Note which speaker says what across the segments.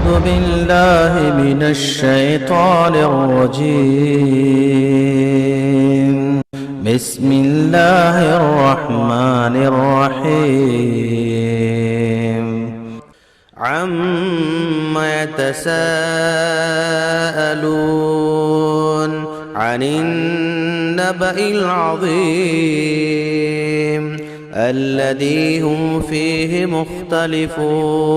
Speaker 1: أعوذ بالله من الشيطان الرجيم. بسم الله الرحمن الرحيم. عما يتساءلون عن النبأ العظيم الذي هم فيه مختلفون.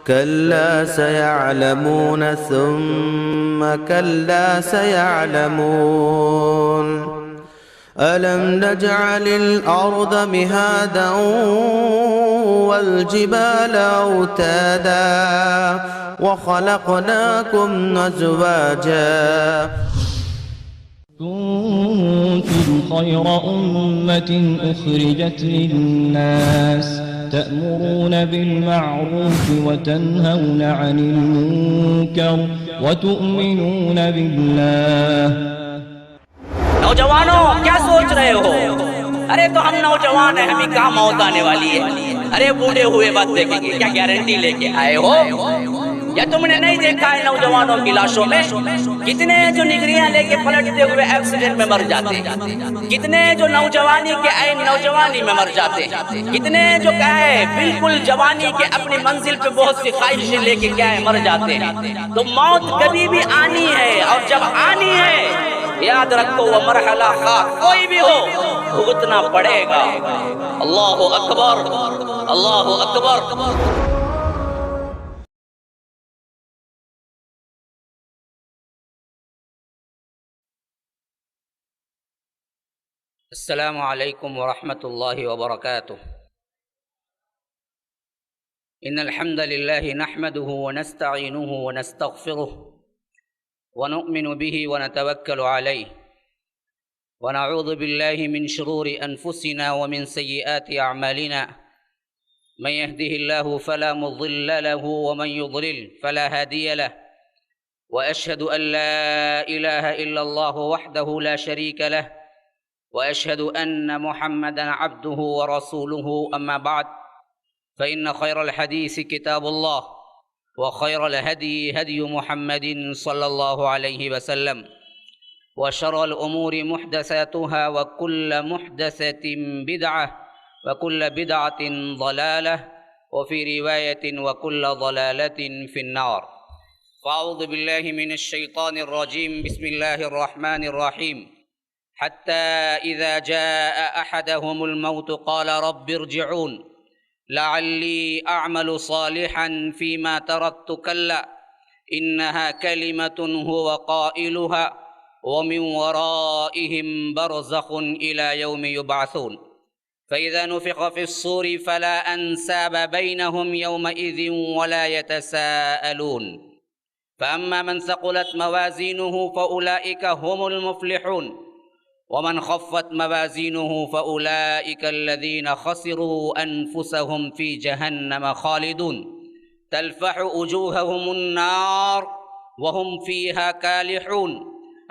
Speaker 1: كلا سيعلمون ثم كلا سيعلمون. ألم نجعل الأرض مهادا والجبال أوتادا وخلقناكم أزواجا.
Speaker 2: كنتم خير أمة أخرجت للناس تأمرون بالمعروف وتنهون عن المنكر وتؤمنون بالله.
Speaker 3: نوجوانوں کیا سوچ رہے ہو؟ ارے تو ہم نوجوان ہیں، ہمیں کہاں موت آنے والی ہے؟ ارے بوڑھے ہوئے بات دیکھیں گے، کیا گارنٹی لے کے آئے ہو؟ یا تم نے نہیں دیکھا ہے نوجوانوں کی لاشوں میں کتنے جو نگریاں لے کے پلٹتے ہوئے ایکسیڈنٹ میں مر جاتے ہیں، کتنے جو نوجوانی کے عین نوجوانی میں مر جاتے ہیں، کتنے جو کیا ہے بالکل جوانی کے اپنی منزل پہ بہت سی خواہشیں لے کے کیا ہے مر جاتے ہیں۔ تو موت کبھی بھی آنی ہے، اور جب آنی ہے یاد رکھو وہ مرحلہ خواہ کوئی بھی ہو بھگتنا پڑے گا۔ اللہ اکبر، اللہ اکبر۔ السلام علیکم ورحمۃ اللہ وبرکاتہ۔ ان الحمد للہ نحمده ونستعینه ونستغفره ونؤمن به ونتوکل علیہ ونعوذ باللہ من شرور انفسنا ومن سیئات اعمالنا من يهده الله فلا مضل له ومن يضلل فلا هادي له واشهد ان لا اله الا الله وحده لا شريك له وأشهد أن محمدًا عبده ورسوله أما بعد فإن خير الحديث كتاب الله وخير الهدي هدي محمد صلى الله عليه وسلم وشر الأمور محدثاتها وكل محدثة بدعة وكل بدعة ضلالة وفي رواية وكل ضلالة في النار. فأعوذ بالله من الشيطان الرجيم. بسم الله الرحمن الرحيم. حتى إذا جاء أحدهم الموت قال رب ارجعون لعلي أعمل صالحا فيما تركت كلا إنها كلمة هو قائلها ومن ورائهم برزخ إلى يوم يبعثون. فإذا نفخ في الصور فلا أنساب بينهم يومئذ ولا يتساءلون. فأما من ثقلت موازينه فأولئك هم المفلحون ومن خفت موازينه فأولئك الذين خسروا أنفسهم في جهنم خالدون تلفح وجوههم النار وهم فيها كالحون.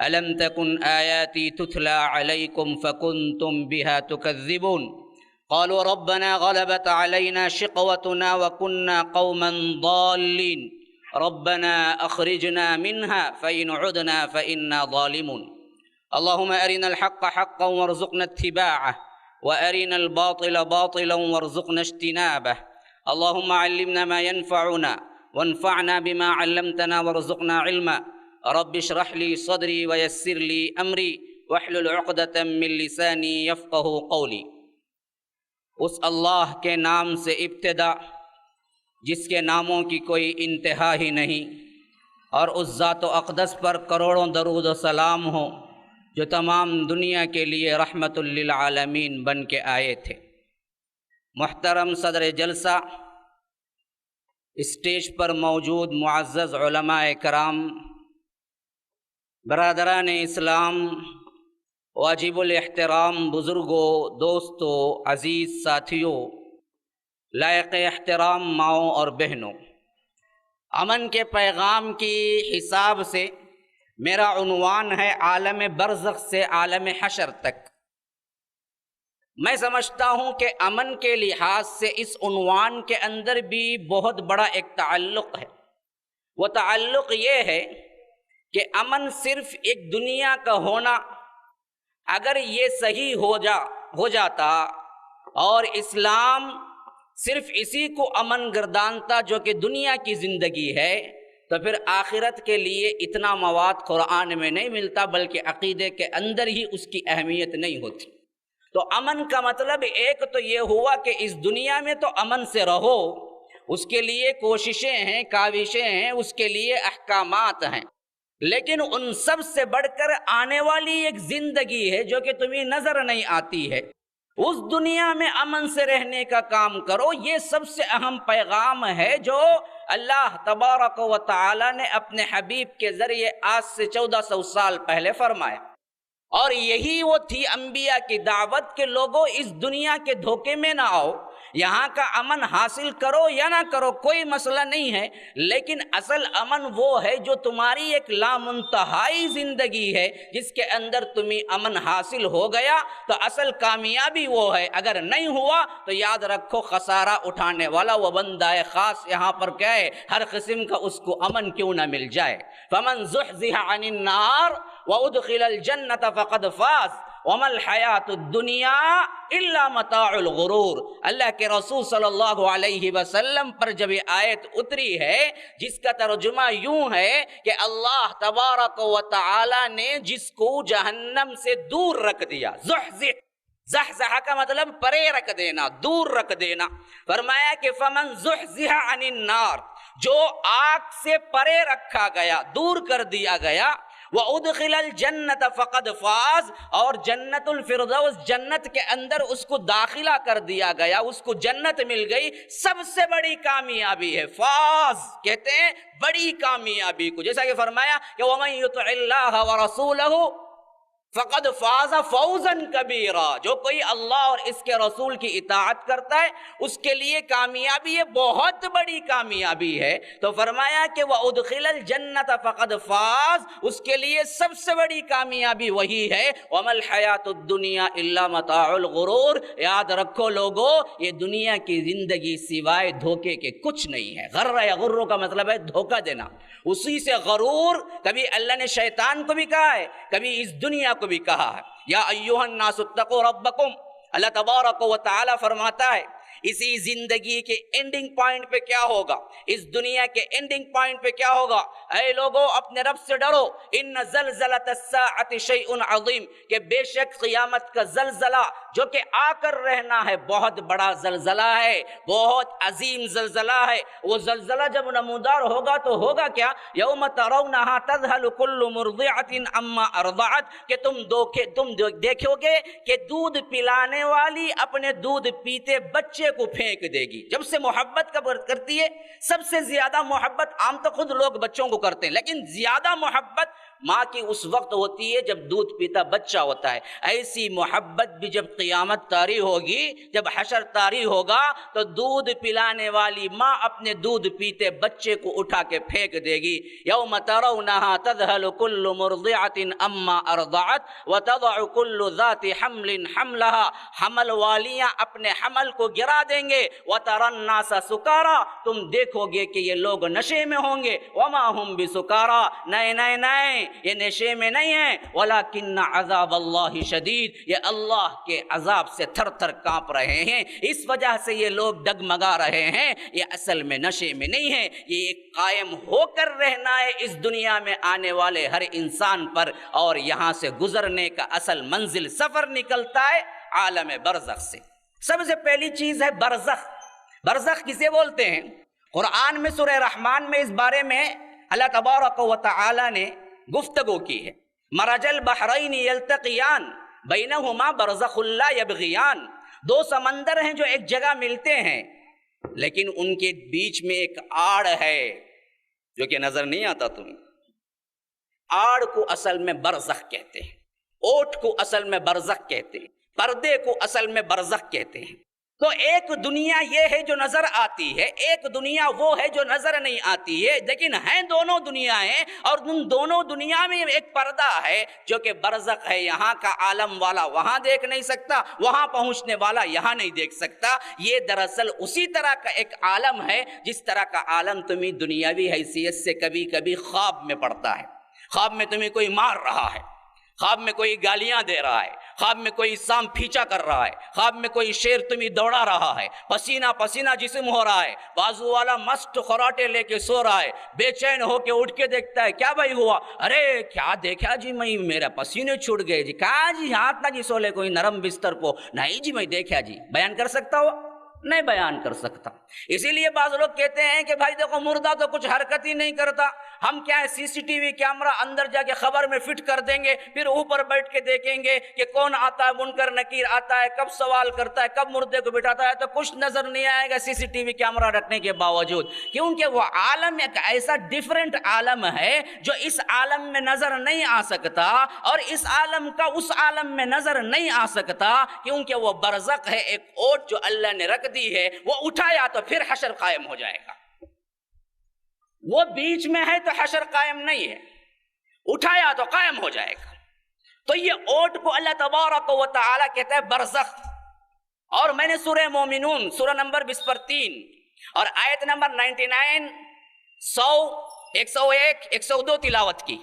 Speaker 3: ألم تكن آياتي تتلى عليكم فكنتم بها تكذبون. قالوا ربنا غلبت علينا شقوتنا وكنا قوما ضالين ربنا أخرجنا منها فإن عدنا فإنا ظالمون. اللهم أرنا الحق حقا وارزقنا اتباعه وأرنا الباطل باطلا وارزقنا اجتنابه. اللهم علمنا ما ينفعنا وانفعنا بما علمتنا وارزقنا علما. رب اشرح لي صدري ويسر لي أمري واحلل عقدة من لساني يفقه قولي. اس اللہ کے نام سے ابتدا جس کے ناموں کی کوئی انتہا ہی نہیں، اور اس ذات و اقدس پر کروڑوں درود و سلام ہو جو تمام دنیا کے لیے رحمت للعالمین بن کے آئے تھے۔ محترم صدر جلسہ، اسٹیج پر موجود معزز علماء کرام، برادران اسلام، واجب الاحترام بزرگوں، دوستوں، عزیز ساتھیوں، لائق احترام ماؤں اور بہنوں، امن کے پیغام کی حساب سے میرا عنوان ہے عالم برزخ سے عالم حشر تک۔ میں سمجھتا ہوں کہ امن کے لحاظ سے اس عنوان کے اندر بھی بہت بڑا ایک تعلق ہے۔ وہ تعلق یہ ہے کہ امن صرف ایک دنیا کا ہونا، اگر یہ صحیح ہو جاتا اور اسلام صرف اسی کو امن گردانتا جو کہ دنیا کی زندگی ہے، تو پھر آخرت کے لیے اتنا مواد قرآن میں نہیں ملتا، بلکہ عقیدے کے اندر ہی اس کی اہمیت نہیں ہوتی۔ تو امن کا مطلب ایک تو یہ ہوا کہ اس دنیا میں تو امن سے رہو، اس کے لیے کوششیں ہیں، کاوشیں ہیں، اس کے لیے احکامات ہیں، لیکن ان سب سے بڑھ کر آنے والی ایک زندگی ہے جو کہ تمہیں نظر نہیں آتی ہے، اس دنیا میں امن سے رہنے کا کام کرو۔ یہ سب سے اہم پیغام ہے جو اللہ تبارک و تعالی نے اپنے حبیب کے ذریعے آج سے 1400 سال پہلے فرمایا، اور یہی وہ تھی انبیاء کی دعوت کہ لوگوں اس دنیا کے دھوکے میں نہ آؤ، یہاں کا امن حاصل کرو یا نہ کرو کوئی مسئلہ نہیں ہے، لیکن اصل امن وہ ہے جو تمہاری ایک لامنتہائی زندگی ہے، جس کے اندر تمہیں امن حاصل ہو گیا تو اصل کامیابی وہ ہے، اگر نہیں ہوا تو یاد رکھو خسارہ اٹھانے والا وہ بندہ خاص یہاں پر کیا ہے، ہر قسم کا اس کو امن کیوں نہ مل جائے۔ فمن زحزح عن النار وادخل الجنة فقد فاز وما الحیات الدنیا الا متاع الغرور۔ اللہ کے رسول صلی اللہ علیہ وسلم پر جب یہ آیت اتری ہے جس کا ترجمہ یوں ہے کہ اللہ تبارک و تعالی نے جس کو جہنم سے دور رکھ دیا، زحزح کا مطلب پرے رکھ دینا، دور رکھ دینا، فرمایا کہ فمن زحزح عن النار، جو آگ سے پرے رکھا گیا، دور کر دیا گیا، وَأُدْخِلَ الْجَنَّةَ فَقَدْ فَازَ، اور جنت الفردوس جنت کے اندر اس کو داخلہ کر دیا گیا، اس کو جنت مل گئی، سب سے بڑی کامیابی ہے۔ فاز کہتے ہیں بڑی کامیابی کو، جیسا کہ فرمایا کہ وَمَن يُطِعِ اللَّهَ وَرَسُولَهُ فقد فاز فوزا کبیرا، جو کوئی اللہ اور اس کے رسول کی اطاعت کرتا ہے اس کے لیے کامیابی ہے، بہت بڑی کامیابی ہے۔ تو فرمایا کہ وَأُدْخِلَ الْجَنَّةَ فَقَدْ فَازَ، اس کے لیے سب سے بڑی کامیابی وہی ہے۔ وَمَا الْحَيَاةُ الدُّنْيَا إِلَّا مَتَاعُ الْغُرُورِ، یاد رکھو لوگو یہ دنیا کی زندگی سوائے دھوکے کے کچھ نہیں ہے۔ غر یغر کا مطلب ہے دھوکہ دینا، اسی سے غرور، کبھی اللہ نے شیطان کو بھی کہا ہے، کبھی اس دنیا کو بھی کہا ہے۔ یا ایھا الناس اتقوا ربکم، اللہ تبارک و تعالی فرماتا ہے اسی زندگی کے اینڈنگ پوائنٹ پہ کیا ہوگا، اس دنیا کے اینڈنگ پوائنٹ پہ کیا ہوگا، اے لوگو اپنے رب سے ڈرو، ان زلزلۃ الساعۃ شیء عظیم، کہ بے شک قیامت کا زلزلہ جو کہ آ کر رہنا ہے بہت بڑا زلزلہ ہے، بہت عظیم زلزلہ ہے۔ وہ زلزلہ جب نمودار ہوگا تو ہوگا کیا، یوم ترونھا تذہل کل مرضعۃ عما ارضعت، کہ تم دیکھو گے کہ دودھ پلانے والی اپنے دودھ پیتے بچے کو پھینک دے گی۔ جب سے محبت کرتی ہے، سب سے زیادہ محبت عام تو خود لوگ بچوں کو کرتے ہیں، لیکن زیادہ محبت ماں کی اس وقت ہوتی ہے جب دودھ پیتا بچہ ہوتا ہے۔ ایسی محبت بھی جب قیامت طاری ہوگی، جب حشر طاری ہوگا تو دودھ پلانے والی ماں اپنے دودھ پیتے بچے کو اٹھا کے پھینک دے گی۔ یوم ترونھا تذہل کل مرضعۃ عما ارضعت وتضع کل ذات حمل حملها، حمل والیاں اپنے حمل کو گرا دیں گے۔ وتری الناس سکارا، تم دیکھو گے کہ یہ لوگ نشے میں ہوں گے۔ وما هم بسکارا، نہیں یہ نشے میں نہیں ہیں، ولیکن عذاب اللہ شدید، یہ اللہ کے عذاب سے تھر تھر کانپ رہے ہیں، اس وجہ سے یہ لوگ ڈگمگا رہے ہیں۔ یہ اصل میں نشے میں نہیں ہے، یہ ایک قائم ہو کر رہنا ہے اس دنیا میں آنے والے ہر انسان پر، اور یہاں سے گزرنے کا اصل منزل سفر نکلتا ہے عالم برزخ سے۔ سب سے پہلی چیز ہے برزخ۔ برزخ کسے بولتے ہیں؟ قرآن میں سورہ رحمان میں اس بارے میں اللہ تبارک و تعالی نے گفتگو کی ہے۔ مرج البحرین یلتقیان بینہما برزخ لا یبغیان، دو سمندر ہیں جو ایک جگہ ملتے ہیں لیکن ان کے بیچ میں ایک آڑ ہے جو کہ نظر نہیں آتا تمہیں۔ آڑ کو اصل میں برزخ کہتے ہیں، اوٹ کو اصل میں برزخ کہتے ہیں، پردے کو اصل میں برزخ کہتے ہیں۔ تو ایک دنیا یہ ہے جو نظر آتی ہے، ایک دنیا وہ ہے جو نظر نہیں آتی ہے، لیکن ہیں دونوں دنیایں، اور ان دونوں دنیا میں ایک پردہ ہے جو کہ برزخ ہے، یہاں کا عالم والا وہاں دیکھ نہیں سکتا، وہاں پہنچنے والا یہاں نہیں دیکھ سکتا۔ یہ دراصل اسی طرح کا ایک عالم ہے جس طرح کا عالم تمہیں دنیاوی حیثیت سے کبھی کبھی خواب میں پڑتا ہے۔ خواب میں تمہیں کوئی مار رہا ہے، خواب میں کوئی گالیاں دے رہا ہے، خواب میں کوئی سام پھیچا کر رہا ہے، خواب میں کوئی شیر تمہیں دوڑا رہا ہے، پسینہ پسینہ جسم ہو رہا ہے، بازو والا مست خراٹے لے کے سو رہا ہے، بے چین ہو کے اٹھ کے دیکھتا ہے، کیا بھائی ہوا؟ ارے کیا دیکھا جی، میں میرا پسینے چھوٹ گئے جی، کہاں جی ہاتھ نہ جی سولے کوئی نرم بستر کو، نہیں جی میں دیکھا جی۔ بیان کر سکتا ہو؟ نہیں بیان کر سکتا۔ اسی لیے بعض لوگ کہتے ہیں کہ بھائی دیکھو مردہ تو کچھ حرکت ہی نہیں کرتا، ہم کیا ہے CCTV کیمرہ اندر جا کے خبر میں فٹ کر دیں گے، پھر اوپر بیٹھ کے دیکھیں گے کہ کون آتا ہے، منکر نکیر آتا ہے، کب سوال کرتا ہے، کب مردے کو بٹھاتا ہے، تو کچھ نظر نہیں آئے گا CCTV کیمرہ رکھنے کے باوجود، کیونکہ وہ عالم ایک ایسا ڈیفرنٹ عالم ہے جو اس عالم میں نظر نہیں آ سکتا، اور اس عالم کا اس عالم میں نظر نہیں آ سکتا، کیونکہ وہ برزخ ہے، ایک اوٹ جو اللہ نے رکھ دی ہے، وہ اٹھایا تو پھر حشر قائم ہو جائے گا۔ وہ بیچ میں ہے تو حشر قائم نہیں ہے، اٹھایا تو قائم ہو جائے گا۔ تو یہ اوٹ کو اللہ تبارک و تعالی کہتا ہے برزخ۔ اور میں نے سورہ مومنون سورہ نمبر 23 اور آیت نمبر 99، 100، 101، 102 تلاوت کی۔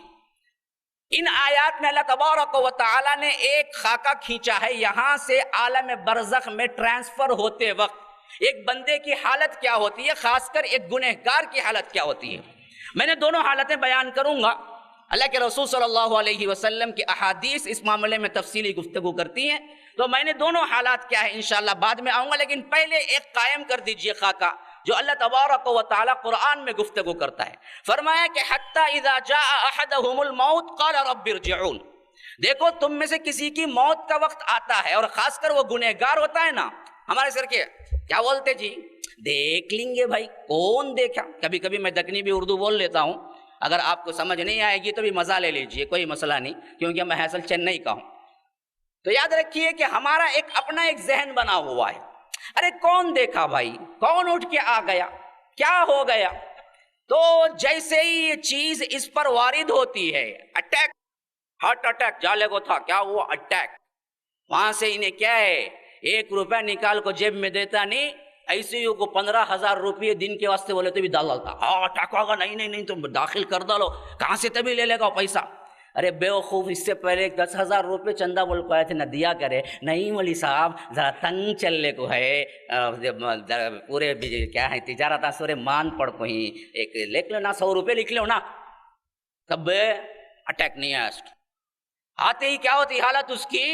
Speaker 3: ان آیات میں اللہ تبارک و تعالی نے ایک خاکہ کھینچا ہے، یہاں سے عالم برزخ میں ٹرانسفر ہوتے وقت ایک بندے کی حالت کیا ہوتی ہے، خاص کر ایک گنہگار کی حالت کیا ہوتی ہے۔ میں نے دونوں حالتیں بیان کروں گا۔ اللہ کے رسول صلی اللہ علیہ وسلم کی احادیث اس معاملے میں تفصیلی گفتگو کرتی ہیں، تو میں نے دونوں حالات کیا ہے انشاءاللہ بعد میں آؤں گا، لیکن پہلے ایک قائم کر دیجئے خاکہ جو اللہ تبارک و تعالی قرآن میں گفتگو کرتا ہے۔ فرمایا کہ حتی اذا جاء احدهم الموت قال رب ارجعون۔ دیکھو تم میں سے کسی کی موت کا وقت آتا ہے، اور خاص کر وہ گنہگار ہوتا ہے نا، ہمارے سر کے کیا بولتے جی، دیکھ لیں گے بھائی، کون دیکھا۔ کبھی کبھی میں دکنی بھی اردو بول لیتا ہوں، اگر آپ کو سمجھ نہیں آئے گی تو بھی مزہ لے لیجئے، کوئی مسئلہ نہیں، کیونکہ میں اصل چنئی کا ہوں۔ تو یاد رکھیے کہ ہمارا ایک اپنا ایک ذہن بنا ہوا ہے، ارے کون دیکھا بھائی، کون اٹھ کے آ گیا، کیا ہو گیا۔ تو جیسے ہی یہ چیز اس پر وارد ہوتی ہے، اٹیک، ہارٹ اٹیک جالے کو تھا، کیا ہوا؟ اٹیک۔ وہاں سے انہیں کیا ہے، 1 روپیہ نکال کو جیب میں دیتا نہیں، ایسے ہی کو 15,000 روپیے دن کے واسطے بولے تو بھی ڈال ڈالتا، ہاں اٹیک ہوگا، نہیں نہیں نہیں تم داخل کر ڈالو، کہاں سے تبھی لے لے گا پیسہ۔ ارے بیوقوف، اس سے پہلے 10,000 روپے چندہ بول کو آئے تھے، نہ دیا کرے، نہیں مولی صاحب ذرا تنگ چلنے کو ہے، پورے کیا ہے تجارت سورے مان پڑ کو ہی ایک لکھ لو نا، 100 روپے لکھ لو نا، تب اٹیک نہیں آیا۔ آتے ہی کیا ہوتی حالت اس کی،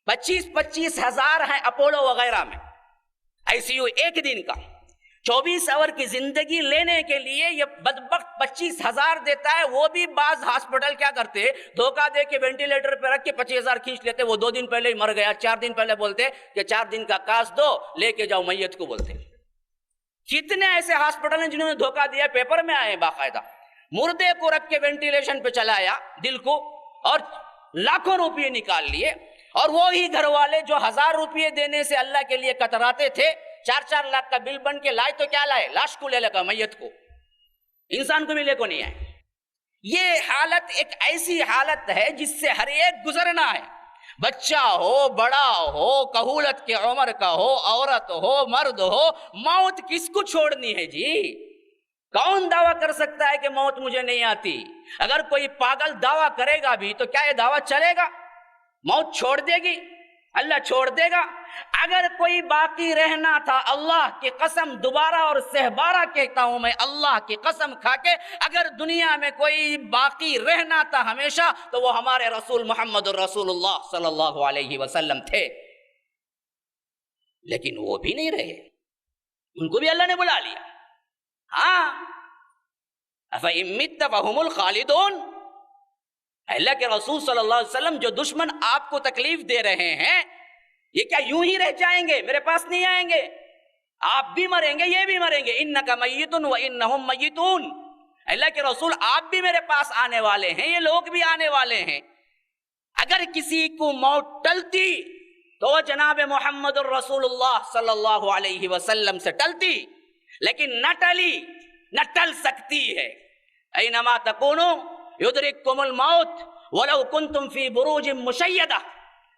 Speaker 3: 25 ہزار ہیں اپولو وغیرہ میں ICU ایک دن کا، 24 آور کی زندگی لینے کے لیے یہ بدبخت 25,000 دیتا ہے۔ وہ بھی بعض ہاسپٹل کیا کرتے، دھوکہ دے کے وینٹیلیٹر پہ رکھ کے 25,000 کھینچ لیتے، وہ 2 دن پہلے ہی مر گیا، 4 دن پہلے بولتے کہ 4 دن کا کاس دو، لے کے جاؤ میت کو بولتے۔ کتنے ایسے ہاسپٹل ہیں جنہوں نے دھوکہ دیا، پیپر میں آئے باقاعدہ، مردے کو رکھ کے وینٹیلیشن پہ چلایا دل کو، اور لاکھوں روپے نکال لیے، اور وہی گھر والے جو 1000 روپے دینے سے اللہ کے لیے کتراتے تھے، 4-4 لاکھ کا بل بن کے لائے تو کیا لائے، لاش کو لے لگا، میت کو، انسان کو بھی لے کو نہیں آئے۔ یہ حالت ایک ایسی حالت ہے جس سے ہر ایک گزرنا ہے، بچہ ہو، بڑا ہو، کہولت کے عمر کا ہو، عورت ہو، مرد ہو، موت کس کو چھوڑنی ہے جی؟ کون دعویٰ کر سکتا ہے کہ موت مجھے نہیں آتی؟ اگر کوئی پاگل دعویٰ کرے گا بھی تو کیا یہ دعویٰ چلے گا؟ موت چھوڑ دے گی؟ اللہ چھوڑ دے گا؟ اگر کوئی باقی رہنا تھا، اللہ کی قسم دوبارہ اور سہبارہ کہتا ہوں میں، اللہ کی قسم کھا کے، اگر دنیا میں کوئی باقی رہنا تھا ہمیشہ تو وہ ہمارے رسول محمد رسول اللہ صلی اللہ علیہ وسلم تھے، لیکن وہ بھی نہیں رہے، ان کو بھی اللہ نے بلا لیا۔ ہاں، أَفَإِن مِتَّ فَهُمُ الْخَالِدُونَ، اللہ کے رسول صلی اللہ علیہ وسلم، جو دشمن آپ کو تکلیف دے رہے ہیں، یہ کیا یوں ہی رہ جائیں گے، میرے پاس نہیں آئیں گے؟ آپ بھی مریں گے، یہ بھی مریں گے، إِنَّكَ مَيِّتٌ وَإِنَّهُمْ مَيِّتُونَ، اللہ کے رسول آپ بھی میرے پاس آنے والے ہیں، یہ لوگ بھی آنے والے ہیں۔ اگر کسی کو موت ٹلتی تو وہ جناب محمد الرسول اللہ صلی اللہ علیہ وسلم سے ٹلتی، لیکن نہ ٹلی نہ ٹل سکتی ہے۔ اینما تکونوا یدرککم الموت ولو کنتم فی بروج مشیدہ۔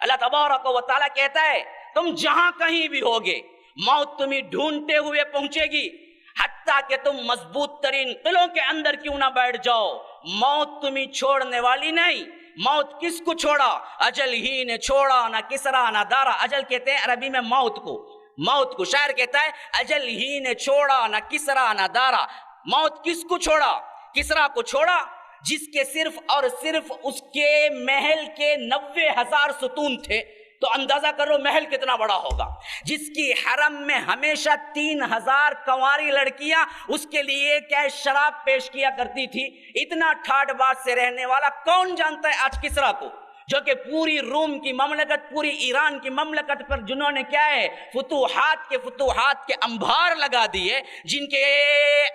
Speaker 3: اللہ تبارک و تعالیٰ کہتا ہے تم جہاں کہیں بھی ہوگے موت تمہیں ڈھونڈتے ہوئے پہنچے گی، حتیٰ کہ تم مضبوط ترین قلعوں کے اندر کیوں نہ بیٹھ جاؤ، موت تمہیں چھوڑنے والی نہیں۔ موت کس کو چھوڑا؟ اجل ہی نے چھوڑا، نہ کسرا نہ دارا۔ اجل کہتے ہیں عربی میں موت کو شاعر کہتا ہے اجل ہی نے چھوڑا، نہ کسرا نہ دارا۔ موت کس کو چھوڑا؟ کسرا کو چھوڑا، جس کے صرف اور صرف اس کے محل کے 90,000 ستون تھے، تو اندازہ کرو محل کتنا بڑا ہوگا۔ جس کی حرم میں ہمیشہ 3,000 کنواری لڑکیاں اس کے لیے کیا شراب پیش کیا کرتی تھی۔ اتنا ٹھاٹ باز سے رہنے والا کون جانتا ہے آج کسرا کو، جو کہ پوری روم کی مملکت، پوری ایران کی مملکت پر جنہوں نے کیا ہے فتوحات کے انبار لگا دیے، جن کے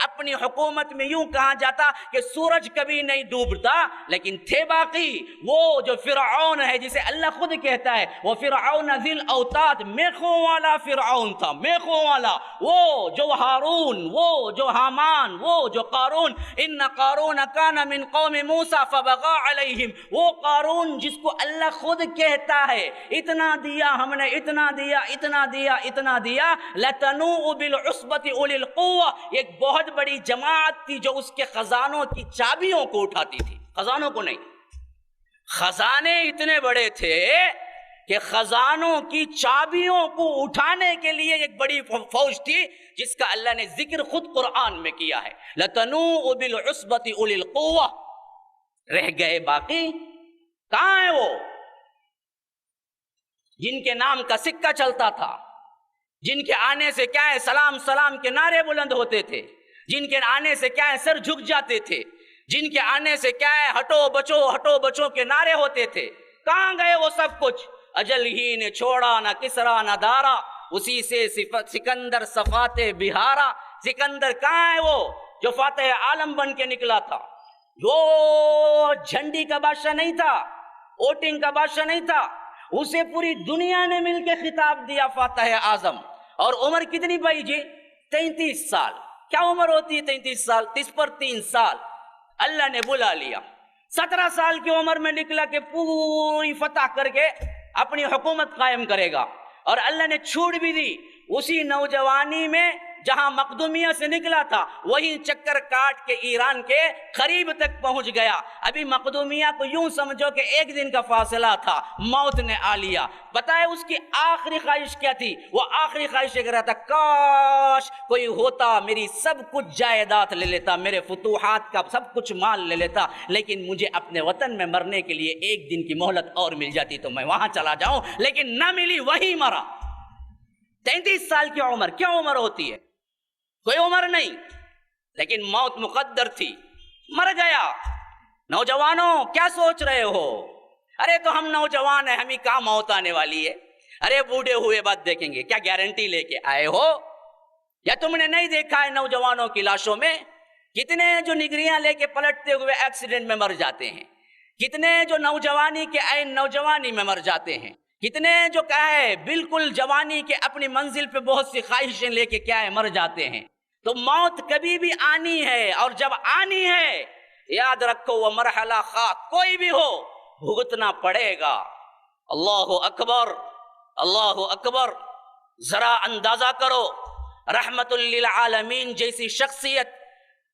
Speaker 3: اپنی حکومت میں یوں کہا جاتا کہ سورج کبھی نہیں ڈوبتا، لیکن تھے باقی وہ جو فرعون ہے، جسے اللہ خود کہتا ہے وہ فرعون ذی الاوتاد، میخوں والا فرعون تھا، میخوں والا، وہ جو ہارون، وہ جو حامان، وہ جو قارون۔ ان قارون کان من قوم موسیٰ فبغى علیہم، وہ قارون جس کو اللہ خود کہتا ہے اتنا دیا ہم نے، اتنا دیا، اتنا دیا، اتنا دیا، لَتَنُوءُ بِالْعُصْبَةِ أُولِي الْقُوَّةِ، ایک بہت بڑی جماعت تھی جو اس کے خزانوں کی چابیوں کو اٹھاتی تھی، خزانوں کو نہیں۔ خزانے اتنے بڑے تھے کہ خزانوں کی چابیوں کو اٹھانے کے لیے ایک بڑی فوج تھی، جس کا اللہ نے ذکر خود قرآن میں کیا ہے، لَتَنُوءُ بِالْعُصْبَةِ أُولِي الْقُوَّةِ۔ رہ گئے باقی، کہاں ہیں وہ جن کے نام کا سکہ چلتا تھا، جن کے آنے سے کیا ہے سلام سلام کے نعرے بلند ہوتے تھے، جن کے آنے سے کیا ہے سر جھک جاتے تھے، جن کے آنے سے کیا ہے ہٹو بچو کے نعرے ہوتے تھے؟ کہاں گئے وہ سب کچھ؟ اجل ہی نے چھوڑا، نہ کسرا نہ دارا، اسی سے سکندر صفات بہارا۔ سکندر کہاں ہے وہ جو فاتح عالم بن کے نکلا تھا، وہ جھنڈی کا بادشاہ نہیں تھا، ووٹنگ کا بادشاہ نہیں تھا، اسے پوری دنیا نے مل کے خطاب دیا فاتح اعظم۔ اور عمر کتنی پائی جی؟ 33 سال۔ کیا عمر ہوتی ہے 33 سال؟ 30 پر 3 سال اللہ نے بلا لیا۔ 17 سال کی عمر میں نکلا کہ پوری فتح کر کے اپنی حکومت قائم کرے گا، اور اللہ نے چھوٹ بھی دی۔ اسی نوجوانی میں جہاں مقدومیہ سے نکلا تھا وہی چکر کاٹ کے ایران کے قریب تک پہنچ گیا۔ ابھی مقدومیہ کو یوں سمجھو کہ ایک دن کا فاصلہ تھا، موت نے آ لیا۔ بتائے اس کی آخری خواہش کیا تھی؟ وہ آخری خواہش یہ کر رہا تھا، کاش کوئی ہوتا میری سب کچھ جائیداد لے لیتا، میرے فتوحات کا سب کچھ مال لے لیتا، لیکن مجھے اپنے وطن میں مرنے کے لیے ایک دن کی مہلت اور مل جاتی تو میں وہاں چلا جاؤں، لیکن نہ ملی، وہی مرا۔ 33 سال کی عمر کیا عمر ہوتی ہے؟ کوئی عمر نہیں، لیکن موت مقدر تھی، مر گیا۔ نوجوانوں کیا سوچ رہے ہو؟ ارے تو ہم نوجوان ہیں، ہمیں کہاں موت آنے والی ہے، ارے بوڑھے ہوئے بعد دیکھیں گے، کیا گارنٹی لے کے آئے ہو؟ یا تم نے نہیں دیکھا ہے نوجوانوں کی لاشوں میں کتنے جو نگریاں لے کے پلٹتے ہوئے ایکسیڈنٹ میں مر جاتے ہیں، کتنے جو نوجوانی کے عین نوجوانی میں مر جاتے ہیں، کتنے جو کیا ہے بالکل جوانی کے اپنی منزل پہ بہت سی خواہشیں لے کے کیا ہے مر جاتے ہیں۔ تو موت کبھی بھی آنی ہے، اور جب آنی ہے یاد رکھو وہ مرحلہ خواہ کوئی بھی ہو بھگتنا پڑے گا۔ اللہ اکبر، اللہ اکبر۔ ذرا اندازہ کرو، رحمت للعالمین جیسی شخصیت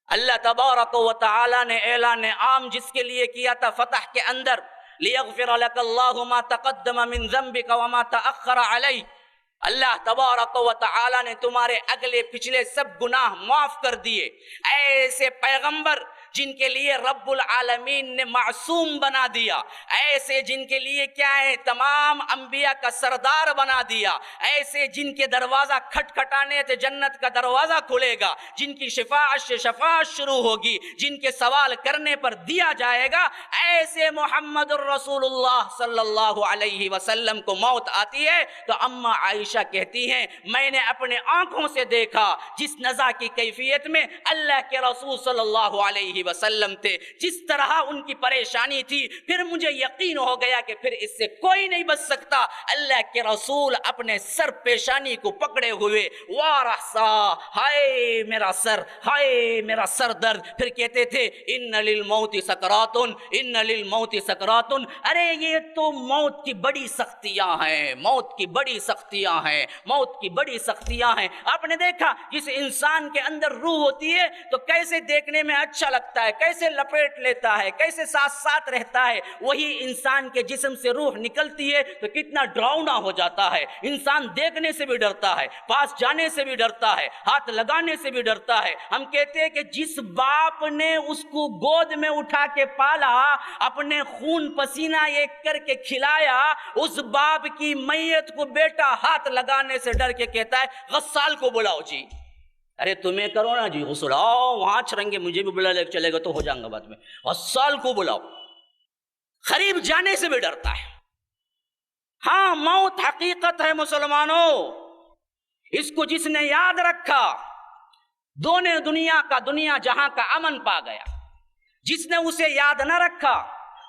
Speaker 3: اللہ تبارک و تعالی نے اعلان عام جس کے لیے کیا تھا فتح کے اندر، لِيَغْفِرَ لَكَ اللَّهُ مَا تَقَدَّمَ مِن ذَنْبِكَ وَمَا تَأَخَّرَ عَلَيْهِ، اللہ تبارک و تعالی نے تمہارے اگلے پچھلے سب گناہ معاف کر دیے۔ ایسے پیغمبر جن کے لیے رب العالمین نے معصوم بنا دیا، ایسے جن کے لیے کیا ہے تمام انبیاء کا سردار بنا دیا، ایسے جن کے دروازہ کھٹکھٹانے سے جنت کا دروازہ کھلے گا، جن کی شفاعت سے شفاعت شروع ہوگی، جن کے سوال کرنے پر دیا جائے گا، ایسے محمد الرسول اللہ صلی اللہ علیہ وسلم کو موت آتی ہے تو اماں عائشہ کہتی ہیں میں نے اپنے آنکھوں سے دیکھا جس نزا کی کیفیت میں اللہ کے رسول صلی اللہ علیہ علیہ وسلم تھے، جس طرح ان کی پریشانی تھی، پھر مجھے یقین ہو گیا کہ پھر اس سے کوئی نہیں بچ سکتا۔ اللہ کے رسول اپنے سر پیشانی کو پکڑے ہوئے وارحسا، ہائے میرا سر، ہائے میرا سر درد، پھر کہتے تھے ان للموت سکرات، ان للموت سکرات، ارے یہ تو موت کی بڑی سختیاں ہیں، موت کی بڑی سختیاں ہیں، موت کی بڑی سختیاں ہیں۔ آپ نے دیکھا جس انسان کے اندر روح ہوتی ہے تو کیسے دیکھنے میں اچھا لگتا ہے، کیسے لپیٹ لیتا ہے، کیسے ساتھ ساتھ رہتا ہے، وہی انسان کے جسم سے روح نکلتی ہے تو کتنا ڈراؤنا ہو جاتا ہے، انسان دیکھنے سے بھی ڈرتا ہے، پاس جانے سے بھی ڈرتا ہے، ہاتھ لگانے سے بھی ڈرتا ہے۔ ہم کہتے ہیں کہ جس باپ نے اس کو گود میں اٹھا کے پالا، اپنے خون پسینہ ایک کر کے کھلایا، اس باپ کی میت کو بیٹا ہاتھ لگانے سے ڈر کے کہتا ہے غسال کو بلاؤ جی، ارے تمہیں کرو نا جی غسل، آؤ وہاں چھرنگے، مجھے بھی بلا لے چلے گا تو ہو جاؤں گا بعد میں، غسال کو بلاؤ۔ قریب جانے سے بھی ڈرتا ہے۔ ہاں موت حقیقت ہے مسلمانوں، اس کو جس نے یاد رکھا دنیا جہاں کا امن پا گیا، جس نے اسے یاد نہ رکھا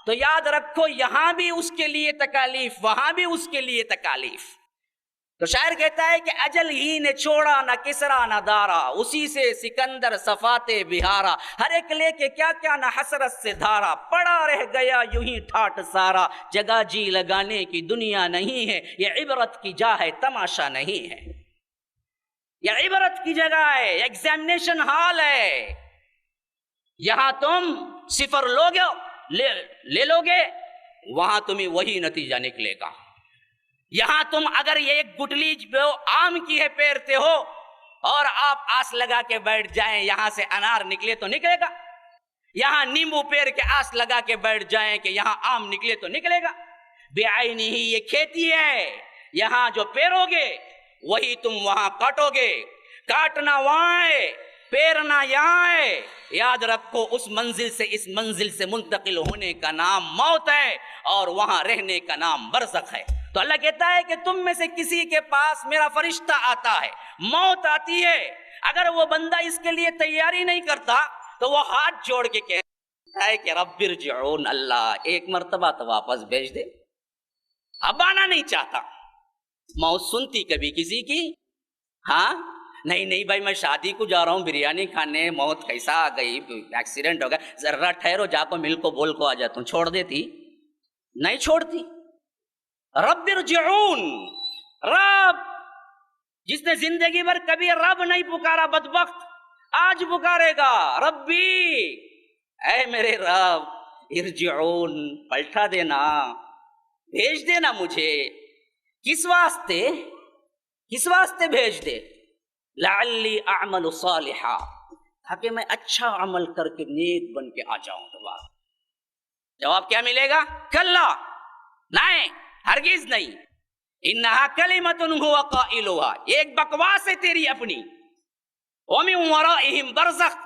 Speaker 3: تو یاد رکھو یہاں بھی اس کے لیے تکالیف، وہاں بھی اس کے لیے تکالیف۔ تو شاعر کہتا ہے کہ اجل ہی نے چھوڑا نہ کسرا نہ دارا، اسی سے سکندر صفاتے بہارا، ہر ایک لے کے کیا کیا نہ حسرت سے دھارا، پڑا رہ گیا یوں ہی ٹھاٹ سارا، جگہ جی لگانے کی دنیا نہیں ہے، یہ عبرت کی جا ہے تماشا نہیں ہے، یہ عبرت کی جگہ ہے، ایگزامینیشن ہال ہے، یہاں تم صفر لے لوگے، وہاں تمہیں وہی نتیجہ نکلے گا۔ یہاں تم اگر یہ ایک گٹلی آم کی ہے پیرتے ہو اور آپ آس لگا کے بیٹھ جائیں یہاں سے انار نکلے تو نکلے گا، یہاں نیمبو پیر کے آس لگا کے بیٹھ جائیں کہ یہاں آم نکلے تو نکلے گا۔ بے عینی ہی یہ کھیتی ہے، یہاں جو پیرو گے وہی تم وہاں کاٹو گے، کاٹنا وہاں ہے، پیرنا یہاں ہے۔ یاد رکھو اس منزل سے اس منزل سے منتقل ہونے کا نام موت ہے اور وہاں رہنے کا نام برزخ ہے۔ تو اللہ کہتا ہے کہ تم میں سے کسی کے پاس میرا فرشتہ آتا ہے، موت آتی ہے، اگر وہ بندہ اس کے لیے تیاری نہیں کرتا تو وہ ہاتھ جوڑ کے کہتا ہے کہ رب ارجعون، اللہ ایک مرتبہ تو واپس بھیج دے۔ اب آنا نہیں چاہتا۔ موت سنتی کبھی کسی کی؟ ہاں نہیں بھائی میں شادی کو جا رہا ہوں بریانی کھانے، موت کیسا آ گئی، ایکسیڈنٹ ہو گیا، ذرا ٹھہرو جا کو مل کو بول کو آ جاتا ہوں، چھوڑ دیتی؟ نہیں چھوڑتی۔ رب ارجعون، رب جس نے زندگی بھر کبھی رب نہیں پکارا بدبخت آج پکارے گا، ربی اے میرے رب ارجعون، پلٹا دینا، بھیج دینا مجھے۔ کس واسطے بھیج دے؟ لعلی اعمل صالحا، تاکہ میں اچھا عمل کر کے نیک بن کے آ جاؤں دوبارہ۔ جواب کیا ملے گا؟ کلا، نہیں، ہرگز نہیں۔ انہا کلمۃ هو قائلها، ایک بکواس ہے تیری اپنی۔ ومن ورائہم برزخ،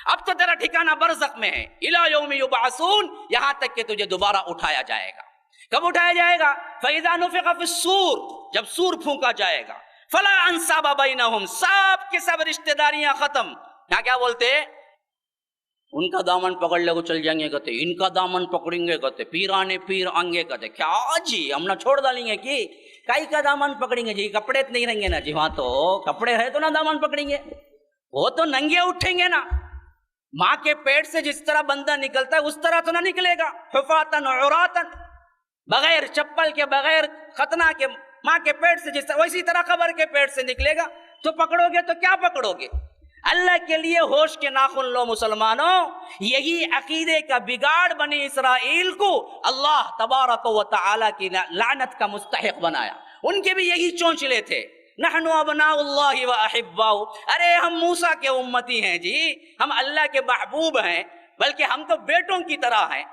Speaker 3: اب تو تیرا ٹھکانہ برزخ میں ہے، الی یوم یبعثون، یہاں تک کہ تجھے دوبارہ اٹھایا جائے گا۔ کب اٹھایا جائے گا؟ فاذا نفخ فی الصور، جب سور پھونکا جائے گا۔ فلا انصاب بینہم، سب کے سب رشتہ داریاں ختم۔ یہاں کیا بولتے ہیں؟ ان کا دامن پکڑ لے کو چل جائیں گے کہتے، ان کا دامن پکڑیں گے کہتے، پیرانے پیر آنگے کہتے، کیا جی ہم نہ چھوڑ ڈالیں گے کہ کائی کا دامن پکڑیں گے جی، کپڑے نہیں رہیں گے نا جی، وہاں تو کپڑے ہے تو نہ دامن پکڑیں گے، وہ تو ننگے اٹھیں گے نا۔ ماں کے پیٹ سے جس طرح بندہ نکلتا ہے اس طرح تو نہ نکلے گا، حفاتن عراتن، بغیر چپل کے، بغیر ختنہ کے، ماں کے پیٹ سے جس طرح، ویسی طرح قبر کے پیٹ سے نکلے گا۔ تو پکڑو گے تو کیا پکڑو گے؟ اللہ کے لیے ہوش کے ناخن لو مسلمانوں۔ یہی عقیدے کا بگاڑ بنی اسرائیل کو اللہ تبارک و تعالی کی لعنت کا مستحق بنایا۔ ان کے بھی یہی چونچلے تھے، نحن ابناء اللہ و احباؤ، ارے ہم موسیٰ کے امتی ہیں جی، ہم اللہ کے محبوب ہیں، بلکہ ہم تو بیٹوں کی طرح ہیں۔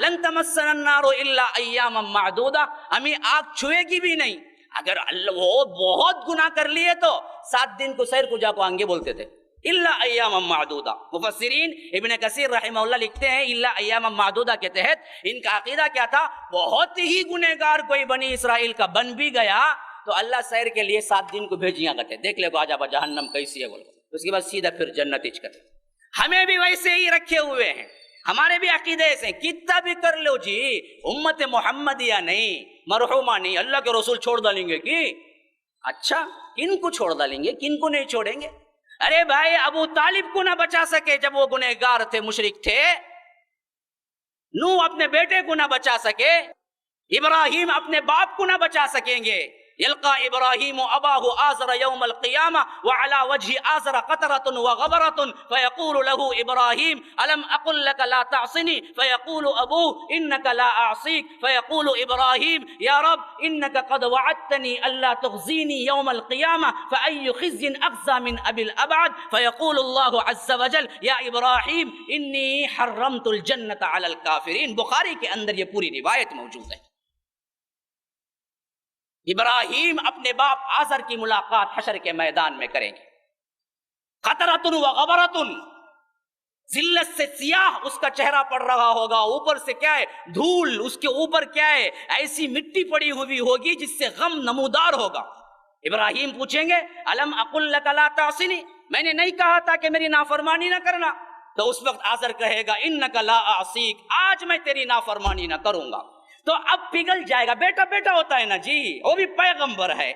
Speaker 3: لن تمسنا النار الا ایاما معدودہ، ہمیں آگ چھوئے گی بھی نہیں۔ اگر وہ بہت گناہ کر لیے تو 7 دن کو سیر کو جا کو آنگے بولتے تھے، الا ایاما معدودہ۔ مفسرین ابن کثیر رحمہ اللہ لکھتے ہیں الا ایاما معدودہ کے تحت ان کا عقیدہ کیا تھا؟ بہت ہی گنہگار کوئی بنی اسرائیل کا بن بھی گیا تو اللہ سیر کے لیے 7 دن کو بھیجیاں کرتے، دیکھ لے کو آجا با جہنم کیسی ہے بولو، اس کے بعد سیدھا پھر جنت اچ کرتے۔ ہمیں بھی ویسے ہی رکھے ہوئے ہیں، ہمارے بھی عقیدے ایسے ہیں، کتنا بھی کر لو جی، امت محمدیہ نہیں، مرحومہ نہیں، اللہ کے رسول چھوڑ ڈالیں گے کی؟ اچھا، کن کو چھوڑ ڈالیں گے، کن کو نہیں چھوڑیں گے؟ ارے بھائی، ابو طالب کو نہ بچا سکے جب وہ گنہگار تھے، مشرک تھے، نوح اپنے بیٹے کو نہ بچا سکے، ابراہیم اپنے باپ کو نہ بچا سکیں گے۔ يلقى إبراهيم أباه آزر يوم القيامة وعلى وجه آزر قطرة وغبرة فيقول له إبراهيم ألم أقل لك لا تعصني فيقول أبوه إنك لا أعصيك فيقول إبراهيم يا رب إنك قد وعدتني ألا تخزيني يوم القيامة فأي خزي أخزى من أبي الأبعد فيقول الله عز وجل يا إبراهيم إني حرمت الجنة على الكافرين۔ بخاری کے اندر یہ پوری روایت موجود ہے۔ ابراہیم اپنے باپ آزر کی ملاقات حشر کے میدان میں کریں گے۔ قطرۃ و غبرۃ، ذلت سے سیاہ اس کا چہرہ پڑ رہا ہوگا، اوپر سے کیا ہے دھول، اس کے اوپر کیا ہے ایسی مٹی پڑی ہوئی ہوگی جس سے غم نمودار ہوگا۔ ابراہیم پوچھیں گے الم اقل لک لا تعصنی، میں نے نہیں کہا تھا کہ میری نافرمانی نہ کرنا؟ تو اس وقت آزر کہے گا انک لا اعصیک، آج میں تیری نافرمانی نہ کروں گا۔ تو اب پگھل جائے گا، بیٹا بیٹا ہوتا ہے نا جی، وہ بھی پیغمبر ہے،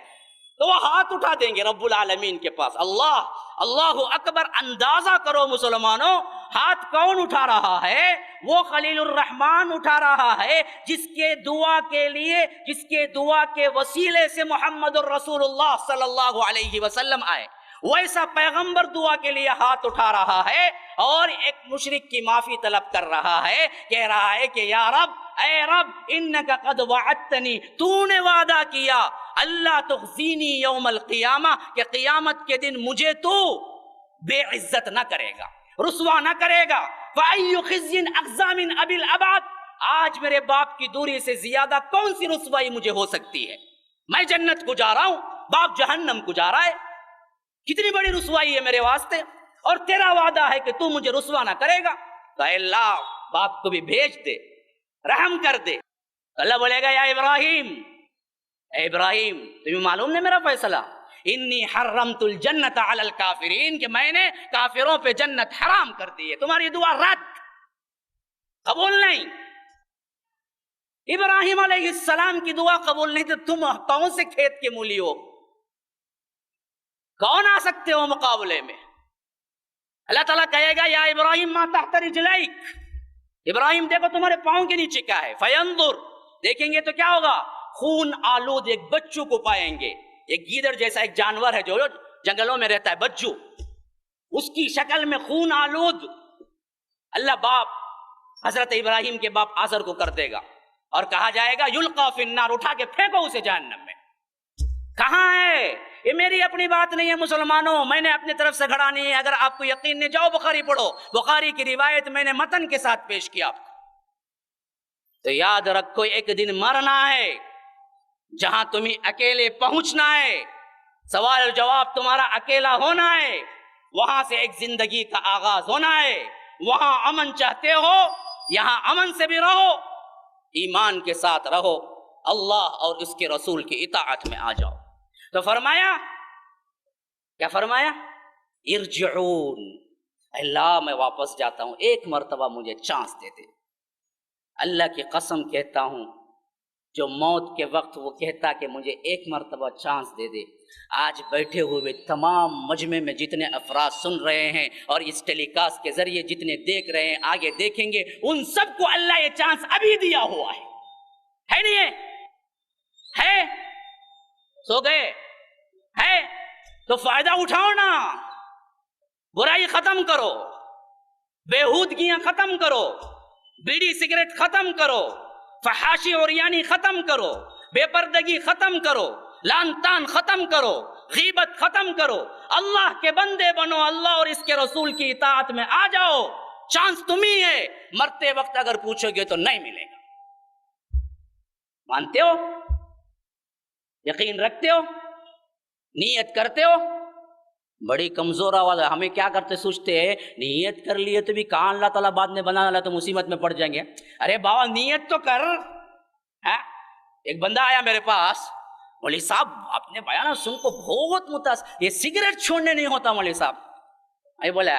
Speaker 3: تو وہ ہاتھ اٹھا دیں گے رب العالمین کے پاس۔ اللہ اکبر، اندازہ کرو مسلمانوں، ہاتھ کون اٹھا رہا ہے؟ وہ خلیل الرحمن اٹھا رہا ہے جس کے دعا کے لیے، جس کے دعا کے وسیلے سے محمد الرسول اللہ صلی اللہ علیہ وسلم آئے۔ ویسا پیغمبر دعا کے لیے ہاتھ اٹھا رہا ہے اور ایک مشرک کی معافی طلب کر رہا ہے، کہہ رہا ہے کہ یا رب، اے رب انک قد وعدتنی، تو نے وعدہ کیا اللہ تخزینی یوم القیامہ، کہ قیامت کے دن مجھے تو بے عزت نہ کرے گا، رسوا نہ کرے گا۔ فأی خزی اخزی من ابی الابعد، آج میرے باپ کی دوری سے زیادہ کون سی رسوائی مجھے ہو سکتی ہے؟ میں جنت کو جا رہا ہوں، باپ جہنم کو جا رہا ہے، کتنی بڑی رسوائی ہے میرے واسطے، اور تیرا وعدہ ہے کہ تو مجھے رسوا نہ کرے گا۔ تو اے اللہ، باپ کو بھی بھیج دے، رحم کر دے۔ اللہ بولے گا یا ابراہیم، اے ابراہیم تمہیں معلوم نہیں میرا فیصلہ، انی حرمت الجنت علی الکافرین، کہ میں نے کافروں پہ جنت حرام کر دی ہے، تمہاری دعا رد، قبول نہیں۔ ابراہیم علیہ السلام کی دعا قبول نہیں تو تم کون سے کھیت کے مولی ہو؟ کون آ سکتے ہو مقابلے میں؟ اللہ تعالیٰ کہے گا یا ابراہیم ما تحت رجلیک، ابراہیم دیکھو تمہارے پاؤں کے نیچے کیا ہے؟ فینظر، دیکھیں گے تو کیا ہوگا؟ خون آلود ایک بچوں کو پائیں گے، ایک گیدڑ جیسا ایک جانور ہے جو جنگلوں میں رہتا ہے، بچوں، اس کی شکل میں خون آلود اللہ باپ حضرت ابراہیم کے باپ آزر کو کر دے گا، اور کہا جائے گا یلقا فی النار، اٹھا کے پھینکو اسے جہنم میں۔ کہاں ہے؟ یہ میری اپنی بات نہیں ہے مسلمانوں، میں نے اپنی طرف سے گھڑا نہیں ہے، اگر آپ کو یقین نہیں جاؤ بخاری پڑھو، بخاری کی روایت میں نے متن کے ساتھ پیش کیا۔ تو یاد رکھو ایک دن مرنا ہے، جہاں تمہیں اکیلے پہنچنا ہے، سوال و جواب تمہارا اکیلا ہونا ہے، وہاں سے ایک زندگی کا آغاز ہونا ہے۔ وہاں امن چاہتے ہو، یہاں امن سے بھی رہو، ایمان کے ساتھ رہو، اللہ اور اس کے رسول کی اطاعت میں آ جاؤ۔ تو فرمایا، کیا فرمایا؟ ارجعون، اللہ میں واپس جاتا ہوں، ایک مرتبہ مجھے چانس دے دے۔ اللہ کی قسم کہتا ہوں، جو موت کے وقت وہ کہتا کہ مجھے ایک مرتبہ چانس دے دے، آج بیٹھے ہوئے تمام مجمع میں جتنے افراد سن رہے ہیں اور اس ٹیلی کاسٹ کے ذریعے جتنے دیکھ رہے ہیں، آگے دیکھیں گے، ان سب کو اللہ یہ چانس ابھی دیا ہوا ہے نہیں ہے؟ سو گئے ہے تو فائدہ اٹھاؤ نا، برائی ختم کرو، بےہودگیاں ختم کرو، بیڑی سگریٹ ختم کرو، فحاشی اور یعنی ختم کرو، بے پردگی ختم کرو، لان تان ختم کرو، غیبت ختم کرو، اللہ کے بندے بنو، اللہ اور اس کے رسول کی اطاعت میں آ جاؤ۔ چانس تمہیں ہے، مرتے وقت اگر پوچھو گے تو نہیں ملے گا۔ مانتے ہو؟ یقین رکھتے ہو؟ نیت کرتے ہو؟ بڑی کمزور آواز ہے، ہمیں کیا کرتے سوچتے ہیں نیت کر لیے تو بھی کہاں اللہ تعالیٰ بعد میں بنا لا تو مصیبت میں پڑ جائیں گے۔ ارے بابا نیت تو کر۔ ایک بندہ آیا میرے پاس، مولوی صاحب اپنے بیان سن کو بہت متاثر، یہ سگریٹ چھوڑنے نہیں ہوتا مولوی صاحب۔ میں بولا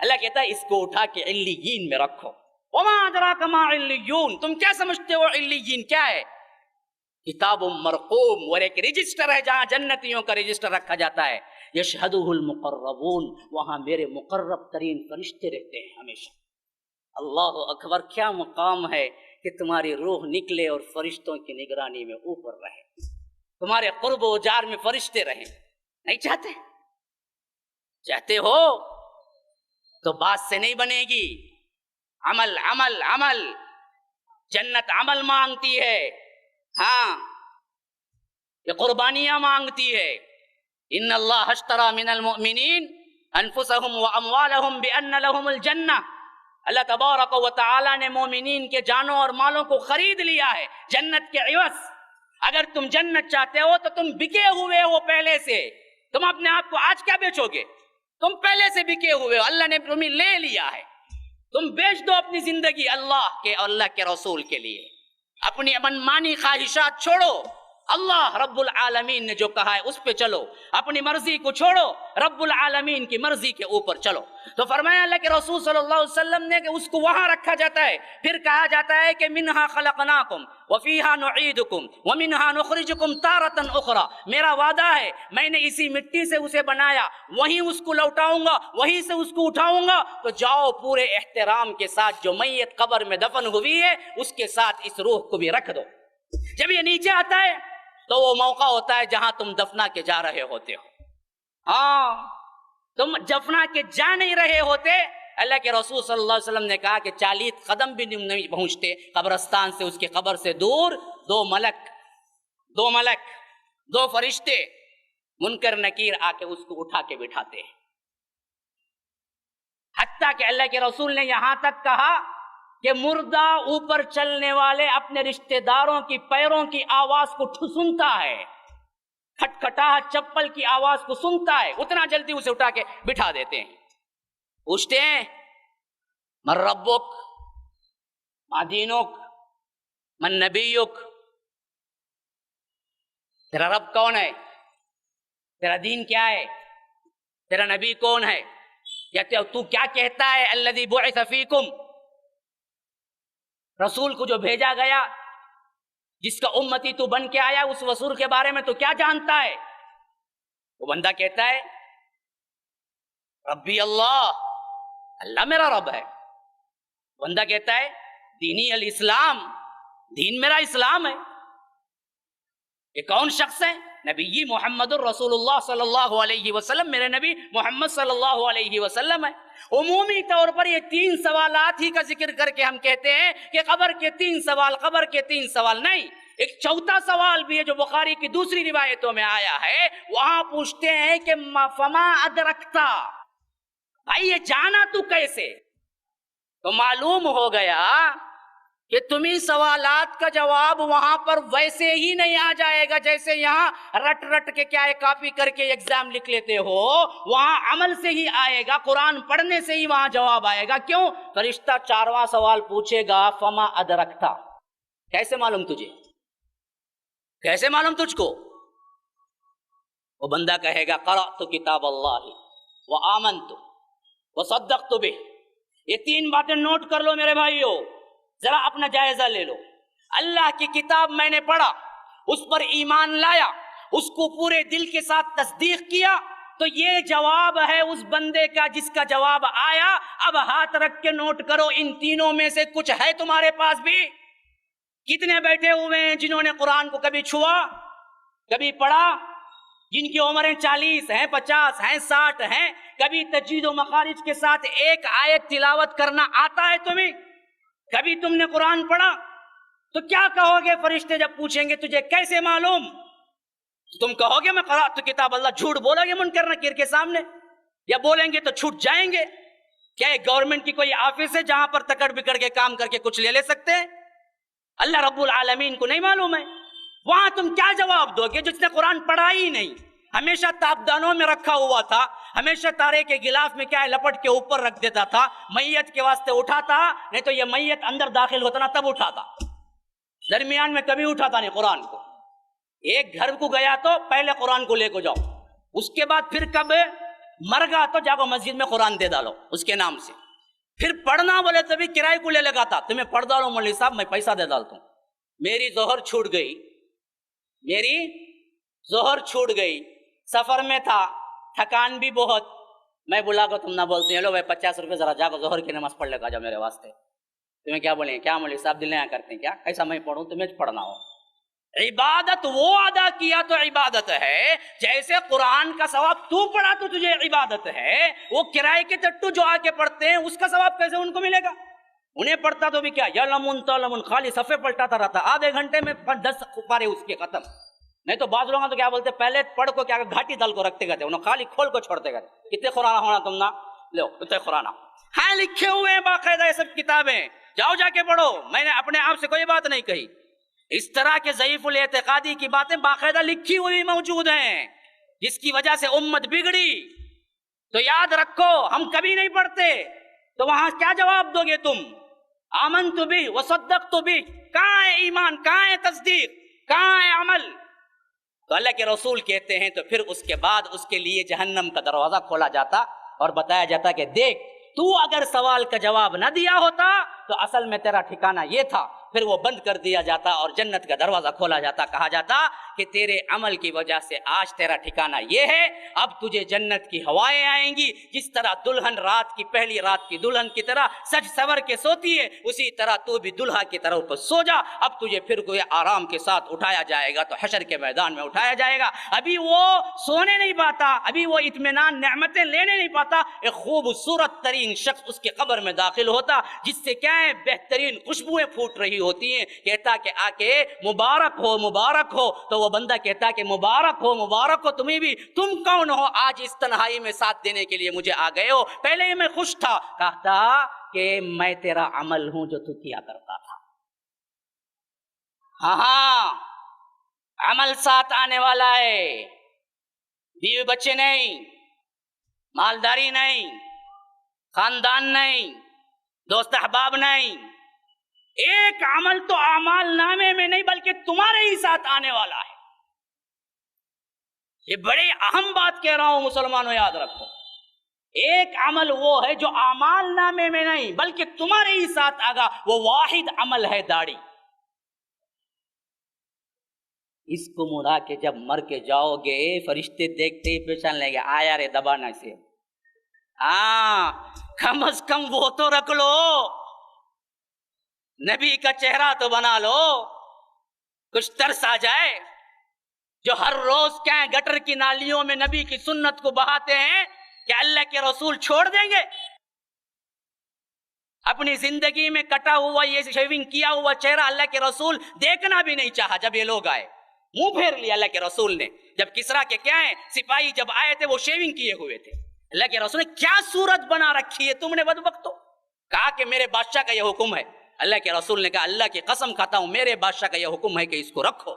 Speaker 3: اللہ کہتا ہے اس کو اٹھا کے علیین میں رکھو. وما ادراک ما علیون، تم کیا سمجھتے ہو علیین کیا ہے؟ کتاب مرقوم، اور ایک رجسٹر ہے جہاں جنتیوں کا رجسٹر رکھا جاتا ہے. یشہدہ المقربون، وہاں میرے مقرب ترین فرشتے رہتے ہیں ہمیشہ. اللہ اکبر، کیا مقام ہے کہ تمہاری روح نکلے اور فرشتوں کی نگرانی میں اوپر رہے، تمہارے قرب و جار میں فرشتے رہیں. نہیں چاہتے؟ چاہتے ہو تو بات سے نہیں بنے گی. عمل عمل عمل، جنت عمل مانگتی ہے. ہاں، یہ قربانیاں مانگتی ہے. ان اللہ اشتری من المؤمنین انفسهم واموالهم بان لهم الجنہ، اللہ تبارک و تعالی نے مومنین کے جانوں اور مالوں کو خرید لیا ہے جنت کے عوض. اگر تم جنت چاہتے ہو تو تم بکے ہوئے ہو پہلے سے. تم اپنے آپ کو آج کیا بیچو گے؟ تم پہلے سے بکے ہوئے ہو، اللہ نے تمہیں لے لیا ہے. تم بیچ دو اپنی زندگی اللہ کے اور اللہ کے رسول کے لیے. اپنی منمانی خواہشات چھوڑو، اللہ رب العالمین نے جو کہا ہے اس پہ چلو. اپنی مرضی کو چھوڑو، رب العالمین کی مرضی کے اوپر چلو. تو فرمایا اللہ کے رسول صلی اللہ علیہ وسلم نے کہ اس کو وہاں رکھا جاتا ہے. پھر کہا جاتا ہے کہ منہا خلقناکم وفیہا نعیدکم ومنہا نخرجکم تارۃ اخری. میرا وعدہ ہے میں نے اسی مٹی سے اسے بنایا، وہیں اس کو لوٹاؤں گا، وہیں سے اس کو اٹھاؤں گا. تو جاؤ پورے احترام کے ساتھ جو میت قبر میں دفن ہوئی ہے اس کے ساتھ اس روح کو بھی رکھ دو. جب یہ نیچے آتا ہے تو وہ موقع ہوتا ہے جہاں تم دفنا کے جا رہے ہوتے ہو. ہاں، تم دفنا کے جا نہیں رہے ہوتے. اللہ کے رسول صلی اللہ علیہ وسلم نے کہا کہ 40 قدم بھی نہیں پہنچتے قبرستان سے، اس کے قبر سے دور دو ملک دو فرشتے منکر نکیر آ کے اس کو اٹھا کے بٹھاتے ہیں. حتیٰ کہ اللہ کے رسول نے یہاں تک کہا کہ مردہ اوپر چلنے والے اپنے رشتہ داروں کی پیروں کی آواز کو سنتا ہے، کھٹکھٹاہٹ چپل کی آواز کو سنتا ہے، اتنا جلدی اسے اٹھا کے بٹھا دیتے ہیں. پوچھتے ہیں من ربک ما دینک من نبیک، تیرا رب کون ہے، تیرا دین کیا ہے، تیرا نبی کون ہے، یا تو کیا کہتا ہے. الذی بعث فیکم، رسول کو جو بھیجا گیا، جس کا امتی تو بن کے آیا، اس رسول کے بارے میں تو کیا جانتا ہے؟ وہ بندہ کہتا ہے ربی اللہ، اللہ میرا رب ہے. بندہ کہتا ہے دینی الاسلام، دین میرا اسلام ہے. یہ کون شخص ہے؟ نبی محمد الرسول اللہ صلی اللہ علیہ وسلم، میرے نبی محمد صلی اللہ علیہ وسلم ہے. عمومی طور پر یہ 3 سوالات ہی کا ذکر کر کے ہم کہتے ہیں کہ قبر کے 3 سوال، قبر کے 3 سوال نہیں. ایک چوتھا سوال بھی ہے جو بخاری کی دوسری روایتوں میں آیا ہے. وہاں پوچھتے ہیں کہ فما ادرکتا، بھائی یہ جانا تو کیسے؟ تو معلوم ہو گیا کہ تمہیں سوالات کا جواب وہاں پر ویسے ہی نہیں آ جائے گا جیسے یہاں رٹ رٹ کے کیا ہے کاپی کر کے ایگزام لکھ لیتے ہو. وہاں عمل سے ہی آئے گا، قرآن پڑھنے سے ہی وہاں جواب آئے گا. کیوں؟ فرشتہ 4واں سوال پوچھے گا فما ادرکتا، کیسے معلوم تجھے، کیسے معلوم تجھ کو؟ وہ بندہ کہے گا قرأت کتاب اللہ وآمنت وصدقت بہ. یہ 3 باتیں نوٹ کر لو میرے بھائیو، ذرا اپنا جائزہ لے لو. اللہ کی کتاب میں نے پڑھا، اس پر ایمان لایا، اس کو پورے دل کے ساتھ تصدیق کیا، تو یہ جواب ہے اس بندے کا جس کا جواب آیا. اب ہاتھ رکھ کے نوٹ کرو، ان تینوں میں سے کچھ ہے تمہارے پاس بھی؟ کتنے بیٹھے ہوئے ہیں جنہوں نے قرآن کو کبھی چھوا، کبھی پڑھا، جن کی عمریں 40 ہیں، 50 ہیں، 60 ہیں، کبھی تجوید و مخارج کے ساتھ ایک آیت تلاوت کرنا آتا ہے تمہیں؟ کبھی تم نے قرآن پڑھا؟ تو کیا کہو گے فرشتے جب پوچھیں گے تجھے کیسے معلوم؟ تم کہو گے میں قرأت کتاب اللہ. جھوٹ بولو گے منکر نکیر کے سامنے، یا بولیں گے تو چھوٹ جائیں گے؟ کیا یہ گورنمنٹ کی کوئی آفس ہے جہاں پر تکڑ بکڑ کے کام کر کے کچھ لے سکتے ہیں؟ اللہ رب العالمین کو نہیں معلوم ہے؟ وہاں تم کیا جواب دو گے جس نے قرآن پڑھا ہی نہیں، ہمیشہ تابدانوں میں رکھا ہوا تھا، ہمیشہ تارے کے گلاف میں کیا ہے لپٹ کے اوپر رکھ دیتا تھا، میت کے واسطے اٹھاتا، نہیں تو یہ میت اندر داخل ہوتا نا تب اٹھاتا، درمیان میں کبھی اٹھاتا نہیں قرآن کو. ایک گھر کو گیا تو پہلے قرآن کو لے کو جاؤ، اس کے بعد پھر کب مر گا تو جاؤ مسجد میں قرآن دے ڈالو اس کے نام سے. پھر پڑھنا بولے تو بھی کرائے کو لے لگاتا, تمہیں پڑھ ڈالو مولوی صاحب میں پیسہ دے ڈالتا ہوں. میری ظہر چھوٹ گئی, میری ظہر چھوٹ گئی, سفر میں تھا, تھکان بھی بہت, میں بلا کر تم نہ بولتے ہیں لو بھائی 50 روپے ذرا جا کر ظہر کی نماز پڑھ لے گا جا میرے واسطے. تمہیں کیا بولیں کیا مولوی صاحب دل نیا کرتے ہیں کیا, ایسا میں پڑھوں تمہیں پڑھنا ہو. عبادت وہ ادا کیا تو عبادت ہے, جیسے قرآن کا ثواب تو پڑھا تو تجھے عبادت ہے. وہ کرائے کے ٹٹو جو آ کے پڑھتے ہیں اس کا ثواب کیسے ان کو ملے گا؟ انہیں پڑھتا تو بھی کیا یلمن تلمن خالی صفحے پلٹاتا رہتا, آدھے گھنٹے میں 10 پارے اس کے ختم. نہیں تو بعض لوگ تو کیا بولتے پہلے پڑھ کو کیا گھاٹی دل کو رکھتے گئے, انہوں خالی کھول کو چھوڑتے گئے. کتنے قرآن ہونا تم نا لو کتنے قرآن ہاں لکھے ہوئے ہیں باقاعدہ یہ سب کتابیں, جاؤ جا کے پڑھو. میں نے اپنے آپ سے کوئی بات نہیں کہی. اس طرح کے ضعیف الاعتقادی کی باتیں باقاعدہ لکھی ہوئی موجود ہیں, جس کی وجہ سے امت بگڑی. تو یاد رکھو ہم کبھی نہیں پڑھتے تو وہاں کیا جواب دو گے تم؟ آمنت بھی وصدقت بھی, کہاں ہے ایمان, کہاں ہے تصدیق, کہاں ہے عمل؟ تو اللہ کے رسول کہتے ہیں تو پھر اس کے بعد اس کے لیے جہنم کا دروازہ کھولا جاتا اور بتایا جاتا کہ دیکھ تو اگر سوال کا جواب نہ دیا ہوتا تو اصل میں تیرا ٹھکانہ یہ تھا. پھر وہ بند کر دیا جاتا اور جنت کا دروازہ کھولا جاتا, کہا جاتا کہ تیرے عمل کی وجہ سے آج تیرا ٹھکانہ یہ ہے, اب تجھے جنت کی ہوائیں آئیں گی. جس طرح دلہن رات کی پہلی رات کی دلہن کی طرح سج سور کے سوتی ہے, اسی طرح تو بھی دلہا کی طرح اوپر سو جا. اب تجھے پھر کوئی آرام کے ساتھ اٹھایا جائے گا, تو حشر کے میدان میں اٹھایا جائے گا. ابھی وہ سونے نہیں پاتا, ابھی وہ اطمینان نعمتیں لینے نہیں پاتا. ایک خوبصورت ترین شخص اس کے قبر میں داخل ہوتا, جس سے کیا ہے بہترین خوشبوئیں پھوٹ رہی ہوتی ہیں. کہتا کہ آ کے مبارک ہو مبارک ہو, تو وہ بندہ کہتا کہ مبارک ہو تمہیں بھی, تم کون ہو آج اس تنہائی میں ساتھ دینے کے لیے مجھے آ گئے ہو؟ پہلے ہی میں خوش تھا. کہتا کہ میں تیرا عمل ہوں جو تو کیا کرتا تھا. ہاں عمل ساتھ آنے والا ہے, بیوی بچے نہیں, مالداری نہیں, خاندان نہیں, دوست احباب نہیں. ایک عمل تو اعمال نامے میں نہیں بلکہ تمہارے ہی ساتھ آنے والا ہے. یہ بڑی اہم بات کہہ رہا ہوں مسلمانوں, یاد رکھو. ایک عمل وہ ہے جو اعمال نامے میں نہیں بلکہ تمہارے ہی ساتھ آگا. وہ واحد عمل ہے داڑھی. اس کو مڑا کے جب مر کے جاؤ گے فرشتے دیکھتے ہی پہچان لیں گے آیا رے دبانا سے. ہاں کم از کم وہ تو رکھ لو, نبی کا چہرہ تو بنا لو, کچھ ترس آ جائے. جو ہر روز کیا ہے گٹر کی نالیوں میں نبی کی سنت کو بہاتے ہیں, کہ اللہ کے رسول چھوڑ دیں گے؟ اپنی زندگی میں کٹا ہوا یہ شیونگ کیا ہوا چہرہ اللہ کے رسول دیکھنا بھی نہیں چاہا. جب یہ لوگ آئے منہ پھیر لیا اللہ کے رسول نے. جب کسرا کے کیا ہے سپاہی جب آئے تھے وہ شیونگ کیے ہوئے تھے. اللہ کے رسول نے کیا صورت بنا رکھی ہے تم نے بدبختو. کہا کہ میرے بادشاہ کا یہ حکم ہے. اللہ کے رسول نے کہا اللہ کی قسم کھاتا ہوں میرے بادشاہ کا یہ حکم ہے کہ اس کو رکھو.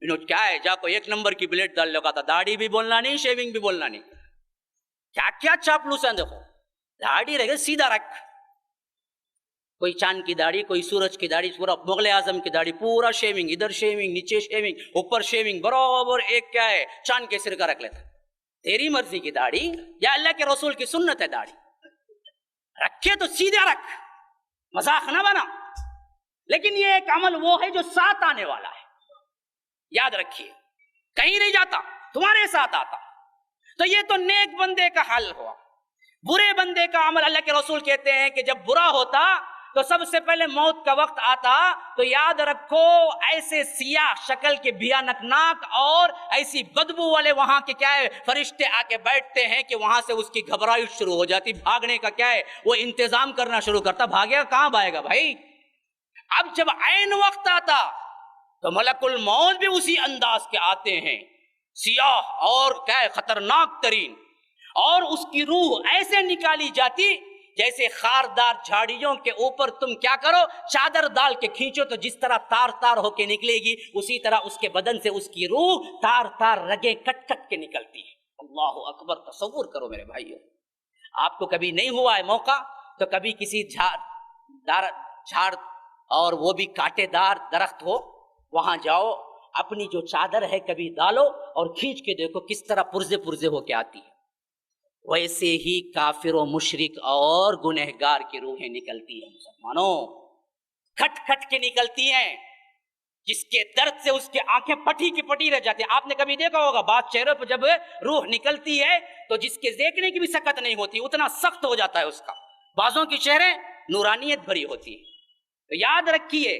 Speaker 3: انہوں کیا ہے جا کو 1 نمبر کی بلیٹ ڈال لگا تھا, داڑھی بھی بولنا نہیں, شیونگ بھی بولنا نہیں. کیا کیا چاپلوس ہیں دیکھو. داڑھی رہ گئی سیدھا رکھ, کوئی چاند کی داڑھی, کوئی سورج کی داڑھی, پورا مغل اعظم کی داڑھی, پورا شیونگ, ادھر شیونگ, نیچے شیونگ, اوپر شیونگ, برابر ایک کیا ہے چاند کے سر کا رکھ لیتا. تیری مرضی کی داڑھی یا اللہ کے رسول کی سنت ہے داڑھی؟ رکھے تو سیدھا رکھ, مذاق نہ بنا. لیکن یہ ایک عمل وہ ہے جو ساتھ آنے والا ہے. یاد رکھیے کہیں نہیں جاتا, تمہارے ساتھ آتا. تو یہ تو نیک بندے کا حل ہوا. برے بندے کا عمل اللہ کے رسول کہتے ہیں کہ جب برا ہوتا تو سب سے پہلے موت کا وقت آتا تو یاد رکھو ایسے سیاہ شکل کے بھیانک ناک اور ایسی بدبو والے وہاں کے کیا ہے فرشتے آ کے بیٹھتے ہیں کہ وہاں سے اس کی گھبراہٹ شروع ہو جاتی. بھاگنے کا کیا ہے وہ انتظام کرنا شروع کرتا. بھاگے گا کہاں بھاگے گا بھائی. اب جب عین وقت آتا تو ملک الموت بھی اسی انداز کے آتے ہیں, سیاہ اور کیا ہے خطرناک ترین, اور اس کی روح ایسے نکالی جاتی جیسے خاردار جھاڑیوں کے اوپر تم کیا کرو چادر ڈال کے کھینچو تو جس طرح تار تار ہو کے نکلے گی, اسی طرح اس کے بدن سے اس کی روح تار تار رگیں کٹ کٹ کے نکلتی ہے. اللہ اکبر. تصور کرو میرے بھائیو, آپ کو کبھی نہیں ہوا ہے موقع تو کبھی کسی جھاڑ اور وہ بھی کانٹے دار درخت ہو وہاں جاؤ, اپنی جو چادر ہے کبھی ڈالو اور کھینچ کے دیکھو کس طرح پرزے پرزے ہو کے آتی ہے. ویسے ہی کافر و مشرک اور گنہگار کی روحیں نکلتی ہیں مسلمانوں، کھٹ کھٹ کے نکلتی ہیں، جس کے درد سے اس کی آنکھیں پٹی کی پٹی رہ جاتی ہیں۔ آپ نے کبھی دیکھا ہوگا بعض چہروں پہ جب روح نکلتی ہے تو جس کے دیکھنے کی بھی سکت نہیں ہوتی، اتنا سخت ہو جاتا ہے اس کا۔ بعضوں کی چہرے نورانیت بھری ہوتی ہے۔ تو یاد رکھیے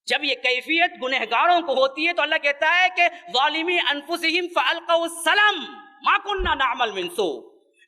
Speaker 3: جب یہ کیفیت گنہگاروں کو ہوتی ہے تو اللہ کہتا ہے کہ ظالمی انفسہم فالقوا السلام ما کننا نعمل من سوء۔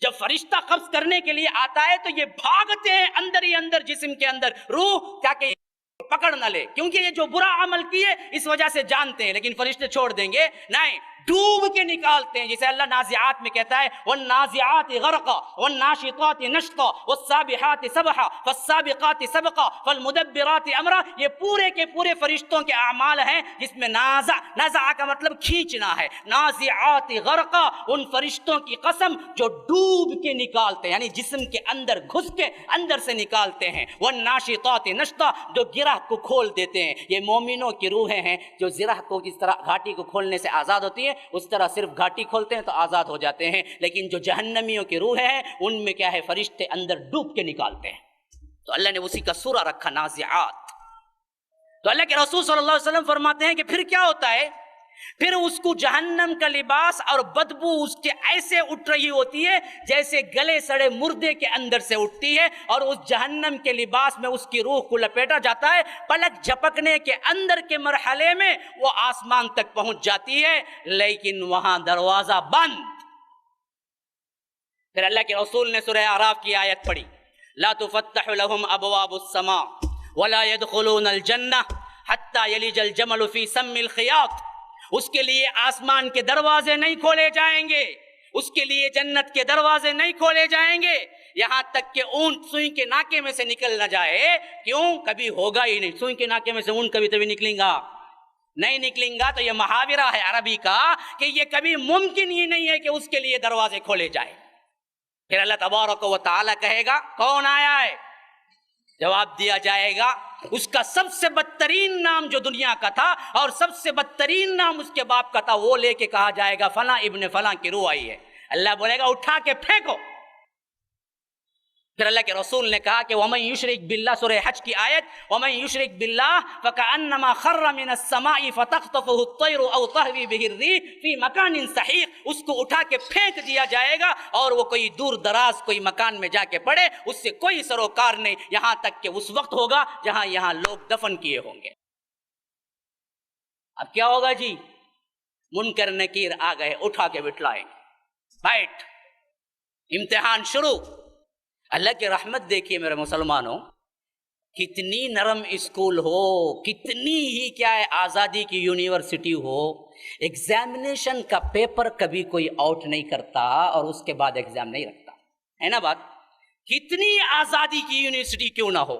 Speaker 3: جب فرشتہ قبض کرنے کے لیے آتا ہے تو یہ بھاگتے ہیں اندر ہی اندر جسم کے اندر روح، تاکہ پکڑ نہ لے، کیونکہ یہ جو برا عمل کیے اس وجہ سے جانتے ہیں، لیکن فرشتے چھوڑ دیں گے نہیں، ڈوب کے نکالتے ہیں، جسے اللہ نازعات میں کہتا ہے والنازعات غرقا والناشطات نشطا والسابحات سبحا فالسابقات سبقا فالمدبرات امرا۔ یہ پورے کے پورے فرشتوں کے اعمال ہیں جس میں نازع کا مطلب کھینچنا ہے، نازعات غرقا، ان فرشتوں کی قسم جو ڈوب کے نکالتے ہیں، یعنی جسم کے اندر گھس کے اندر سے نکالتے ہیں، والناشطات نشطا، جو گرہ کو کھول دیتے ہیں۔ یہ مومنوں کی روحیں ہیں جو زرہ کو کس طرح گھاٹی کو کھولنے سے آزاد ہوتی ہے، اس طرح صرف گھاٹی کھولتے ہیں تو آزاد ہو جاتے ہیں، لیکن جو جہنمیوں کی روحیں ہیں ان میں کیا ہے، فرشتے اندر ڈوب کے نکالتے ہیں۔ تو اللہ نے اسی کا سورہ رکھا نازعات۔ تو اللہ کے رسول صلی اللہ علیہ وسلم فرماتے ہیں کہ پھر کیا ہوتا ہے، پھر اس کو جہنم کا لباس اور بدبو اس کے ایسے اٹھ رہی ہوتی ہے جیسے گلے سڑے مردے کے اندر سے اٹھتی ہے، اور اس جہنم کے لباس میں اس کی روح کو لپیٹا جاتا ہے۔ پلک جھپکنے کے اندر کے مرحلے میں وہ آسمان تک پہنچ جاتی ہے، لیکن وہاں دروازہ بند۔ پھر اللہ کے رسول نے سورہ اعراف کی آیت پڑھی، لا تفتح لهم ابواب السماء ولا يدخلون الجنہ حتى يلج الجمل في سم الخياط۔ اس کے لیے آسمان کے دروازے نہیں کھولے جائیں گے، اس کے لیے جنت کے دروازے نہیں کھولے جائیں گے یہاں تک کہ اونٹ سوئی کے ناکے میں سے نکل نہ جائے۔ کیوں؟ کبھی ہوگا ہی نہیں، سوئی کے ناکے میں سے اونٹ کبھی تبھی نکلیں گا نہیں نکلیں گا۔ تو یہ محاورہ ہے عربی کا کہ یہ کبھی ممکن ہی نہیں ہے کہ اس کے لیے دروازے کھولے جائیں۔ پھر اللہ تبارک و تعالی کہے گا کون آیا ہے؟ جواب دیا جائے گا اس کا سب سے بدترین نام جو دنیا کا تھا اور سب سے بدترین نام اس کے باپ کا تھا، وہ لے کے کہا جائے گا فلاں ابن فلاں کی روح آئی ہے۔ اللہ بولے گا اٹھا کے پھینکو۔ پھر اللہ کے رسول نے کہا کہ وَمَن يُشْرِكْ بِاللَّهِ، سورہ حج کی آیت، وَمَن يُشْرِكْ بِاللَّهِ فَكَأَنَّمَا خَرَّ مِنَ السَّمَاءِ فَتَخْطَفُهُ الطَّيْرُ أَوْ تَهْوِي بِهِ الرِّيحُ فِي مَكَانٍ سَحِيقٍ۔ اس کو اٹھا کے پھینک دیا جائے گا اور وہ کوئی دور دراز کوئی مکان میں جا کے پڑے، اس سے کوئی سروکار نہیں، یہاں تک کہ اس وقت ہوگا جہاں یہاں لوگ دفن کیے ہوں گے۔ اب کیا ہوگا جی؟ منکر نکیر آ گئے، اٹھا کے بٹھلائیں، بیٹھ، امتحان شروع۔ اللہ کی رحمت دیکھیے میرے مسلمانوں، کتنی نرم اسکول ہو، کتنی ہی کیا ہے آزادی کی یونیورسٹی ہو، ایگزامینیشن کا پیپر کبھی کوئی آؤٹ نہیں کرتا اور اس کے بعد ایگزام نہیں رکھتا، ہے نا بات؟ کتنی آزادی کی یونیورسٹی کیوں نہ ہو،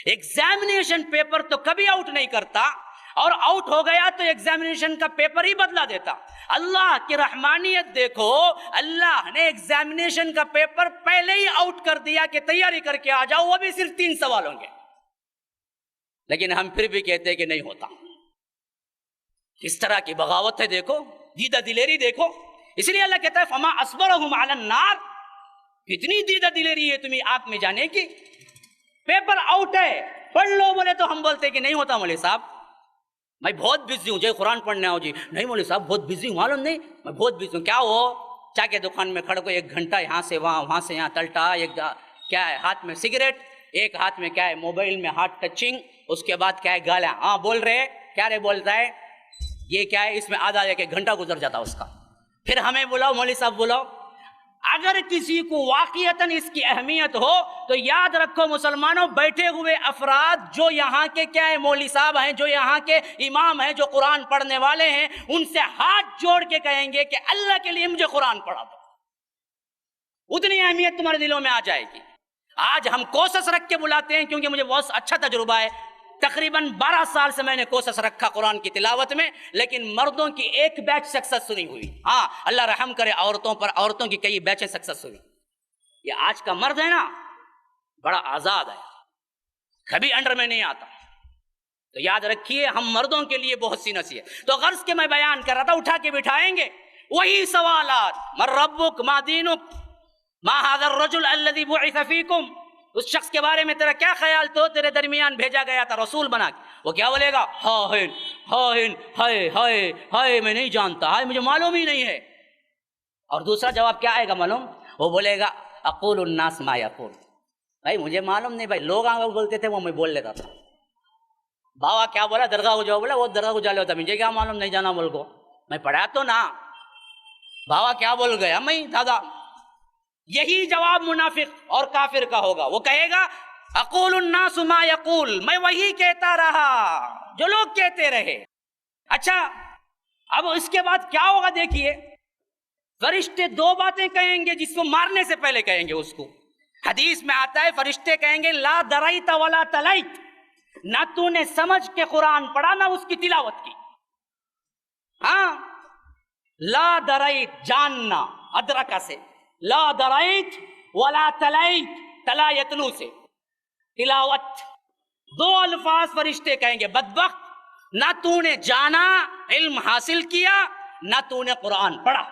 Speaker 3: ایگزامینیشن پیپر تو کبھی آؤٹ نہیں کرتا، اور آؤٹ ہو گیا تو ایگزامینیشن کا پیپر ہی بدلا دیتا۔ اللہ کی رحمانیت دیکھو، اللہ نے ایگزامینیشن کا پیپر پہلے ہی آؤٹ کر دیا کہ تیاری کر کے آ جاؤ، وہ بھی صرف 3 سوال ہوں گے، لیکن ہم پھر بھی کہتے ہیں کہ نہیں ہوتا۔ کس طرح کی بغاوت ہے دیکھو، دیدہ دلیری دیکھو۔ اس لیے اللہ کہتا ہے فما اصبرهم علی النار، کتنی دیدہ دلیری ہے تمہیں آگ میں جانے کی۔ پیپر آؤٹ ہے، پڑھ لو بولے تو ہم بولتے کہ نہیں ہوتا مولوی صاحب، میں بہت بزی ہوں، جی قرآن پڑھنے آؤ جی، نہیں مولوی صاحب بہت بزی ہوں، معلوم نہیں میں بہت بزی ہوں۔ کیا ہو؟ چائے کے دکان میں کھڑے کو 1 گھنٹہ یہاں سے وہاں، وہاں سے یہاں تلٹا، ایک کیا ہے ہاتھ میں سگریٹ، ایک ہاتھ میں کیا ہے موبائل میں ہاتھ ٹچنگ، اس کے بعد کیا ہے گالیاں، ہاں بول رہے کیا رہے بولتا ہے یہ کیا ہے، اس میں آدھا 1 گھنٹہ گزر جاتا اس کا۔ پھر ہمیں بلاؤ مولوی صاحب بلاؤ۔ اگر کسی کو واقعتاً اس کی اہمیت ہو تو یاد رکھو مسلمانوں، بیٹھے ہوئے افراد جو یہاں کے کیا ہے مولوی صاحب ہیں، جو یہاں کے امام ہیں، جو قرآن پڑھنے والے ہیں، ان سے ہاتھ جوڑ کے کہیں گے کہ اللہ کے لیے مجھے قرآن پڑھا دو، اتنی اہمیت تمہارے دلوں میں آ جائے گی۔ آج ہم کوشش رکھ کے بلاتے ہیں کیونکہ مجھے بہت اچھا تجربہ ہے، تقریباً 12 سال سے میں نے کوشش رکھا قرآن کی تلاوت میں، لیکن مردوں کی ایک بیچ سکسس نہیں ہوئی۔ ہاں اللہ رحم کرے عورتوں پر، عورتوں کی کئی بیچیں سکسس ہوئی۔ یہ آج کا مرد ہے نا بڑا آزاد ہے، کبھی انڈر میں نہیں آتا۔ تو یاد رکھیے ہم مردوں کے لیے بہت سی نصیحت۔ تو غرض کے میں بیان کر رہا تھا، اٹھا کے بٹھائیں گے وہی سوالات، من ربک ما دینک، ما هذا الرجل الذي بعث فيكم، اس شخص کے بارے میں تیرا کیا خیال؟ تو تیرے درمیان بھیجا گیا تھا رسول بنا کے. وہ کیا بولے گا؟ ہائے ہائے ہائے ہائے ہائے میں نہیں جانتا، ہائے مجھے معلوم ہی نہیں ہے. اور دوسرا جواب کیا آئے گا معلوم؟ وہ بولے گا اقول الناس ما یقول، بھائی مجھے معلوم نہیں، بھائی لوگ بولتے تھے وہ میں بول لیتا تھا. بابا کیا بولا؟ درگاہ کو جاؤ بولا، وہ درگاہ کو جا لیتا، مجھے کیا معلوم نہیں جانا بول کو، میں پڑھا تو نا. بابا کیا بول گیا؟ میں دادا. یہی جواب منافق اور کافر کا ہوگا. وہ کہے گا اقول الناس ما یقول، میں وہی کہتا رہا جو لوگ کہتے رہے. اچھا اب اس کے بعد کیا ہوگا دیکھیے. فرشتے دو باتیں کہیں گے جس کو مارنے سے پہلے کہیں گے اس کو. حدیث میں آتا ہے فرشتے کہیں گے لا دریت ولا تلیت، نہ تو نے سمجھ کے قرآن پڑھا نہ اس کی تلاوت کی. ہاں لا دریت جاننا، ادرکا سے، لا دریت ولا تلیت، تلا یتلو سے تلاوت. دو الفاظ فرشتے کہیں گے بدبخت، نہ تو نے جانا علم حاصل کیا نہ تو نے قرآن پڑھا.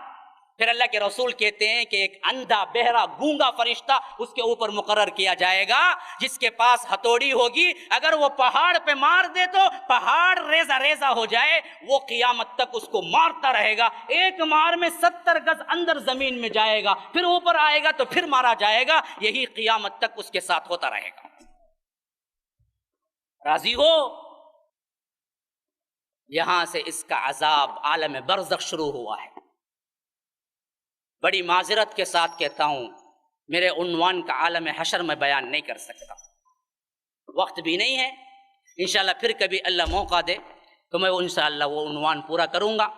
Speaker 3: پھر اللہ کے رسول کہتے ہیں کہ ایک اندھا بہرا گونگا فرشتہ اس کے اوپر مقرر کیا جائے گا جس کے پاس ہتھوڑی ہوگی، اگر وہ پہاڑ پہ مار دے تو پہاڑ ریزہ ریزہ ہو جائے، وہ قیامت تک اس کو مارتا رہے گا. ایک مار میں 70 گز اندر زمین میں جائے گا، پھر اوپر آئے گا تو پھر مارا جائے گا. یہی قیامت تک اس کے ساتھ ہوتا رہے گا. راضی ہو؟ یہاں سے اس کا عذاب عالم برزخ شروع ہوا ہے. بڑی معذرت کے ساتھ کہتا ہوں میرے عنوان کا عالم حشر میں بیان نہیں کر سکتا، وقت بھی نہیں ہے. انشاءاللہ پھر کبھی اللہ موقع دے تو میں انشاءاللہ وہ عنوان پورا کروں گا.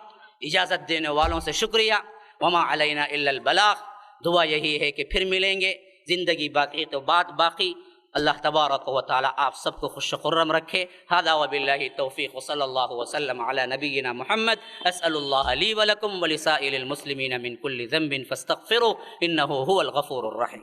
Speaker 3: اجازت دینے والوں سے شکریہ. وما علینا الا البلاغ. دعا یہی ہے کہ پھر ملیں گے، زندگی باقی تو بات باقی. اللہ تبارک و تعالی آپ سب کو خوش خرم رکھے. ھذا وباللہ التوفیق وصلی اللہ وسلم علی نبینا محمد. اسأل اللہ لی ولکم ولسائر المسلمین من کل ذنب فاستغفروه انہ هو الغفور الرحیم.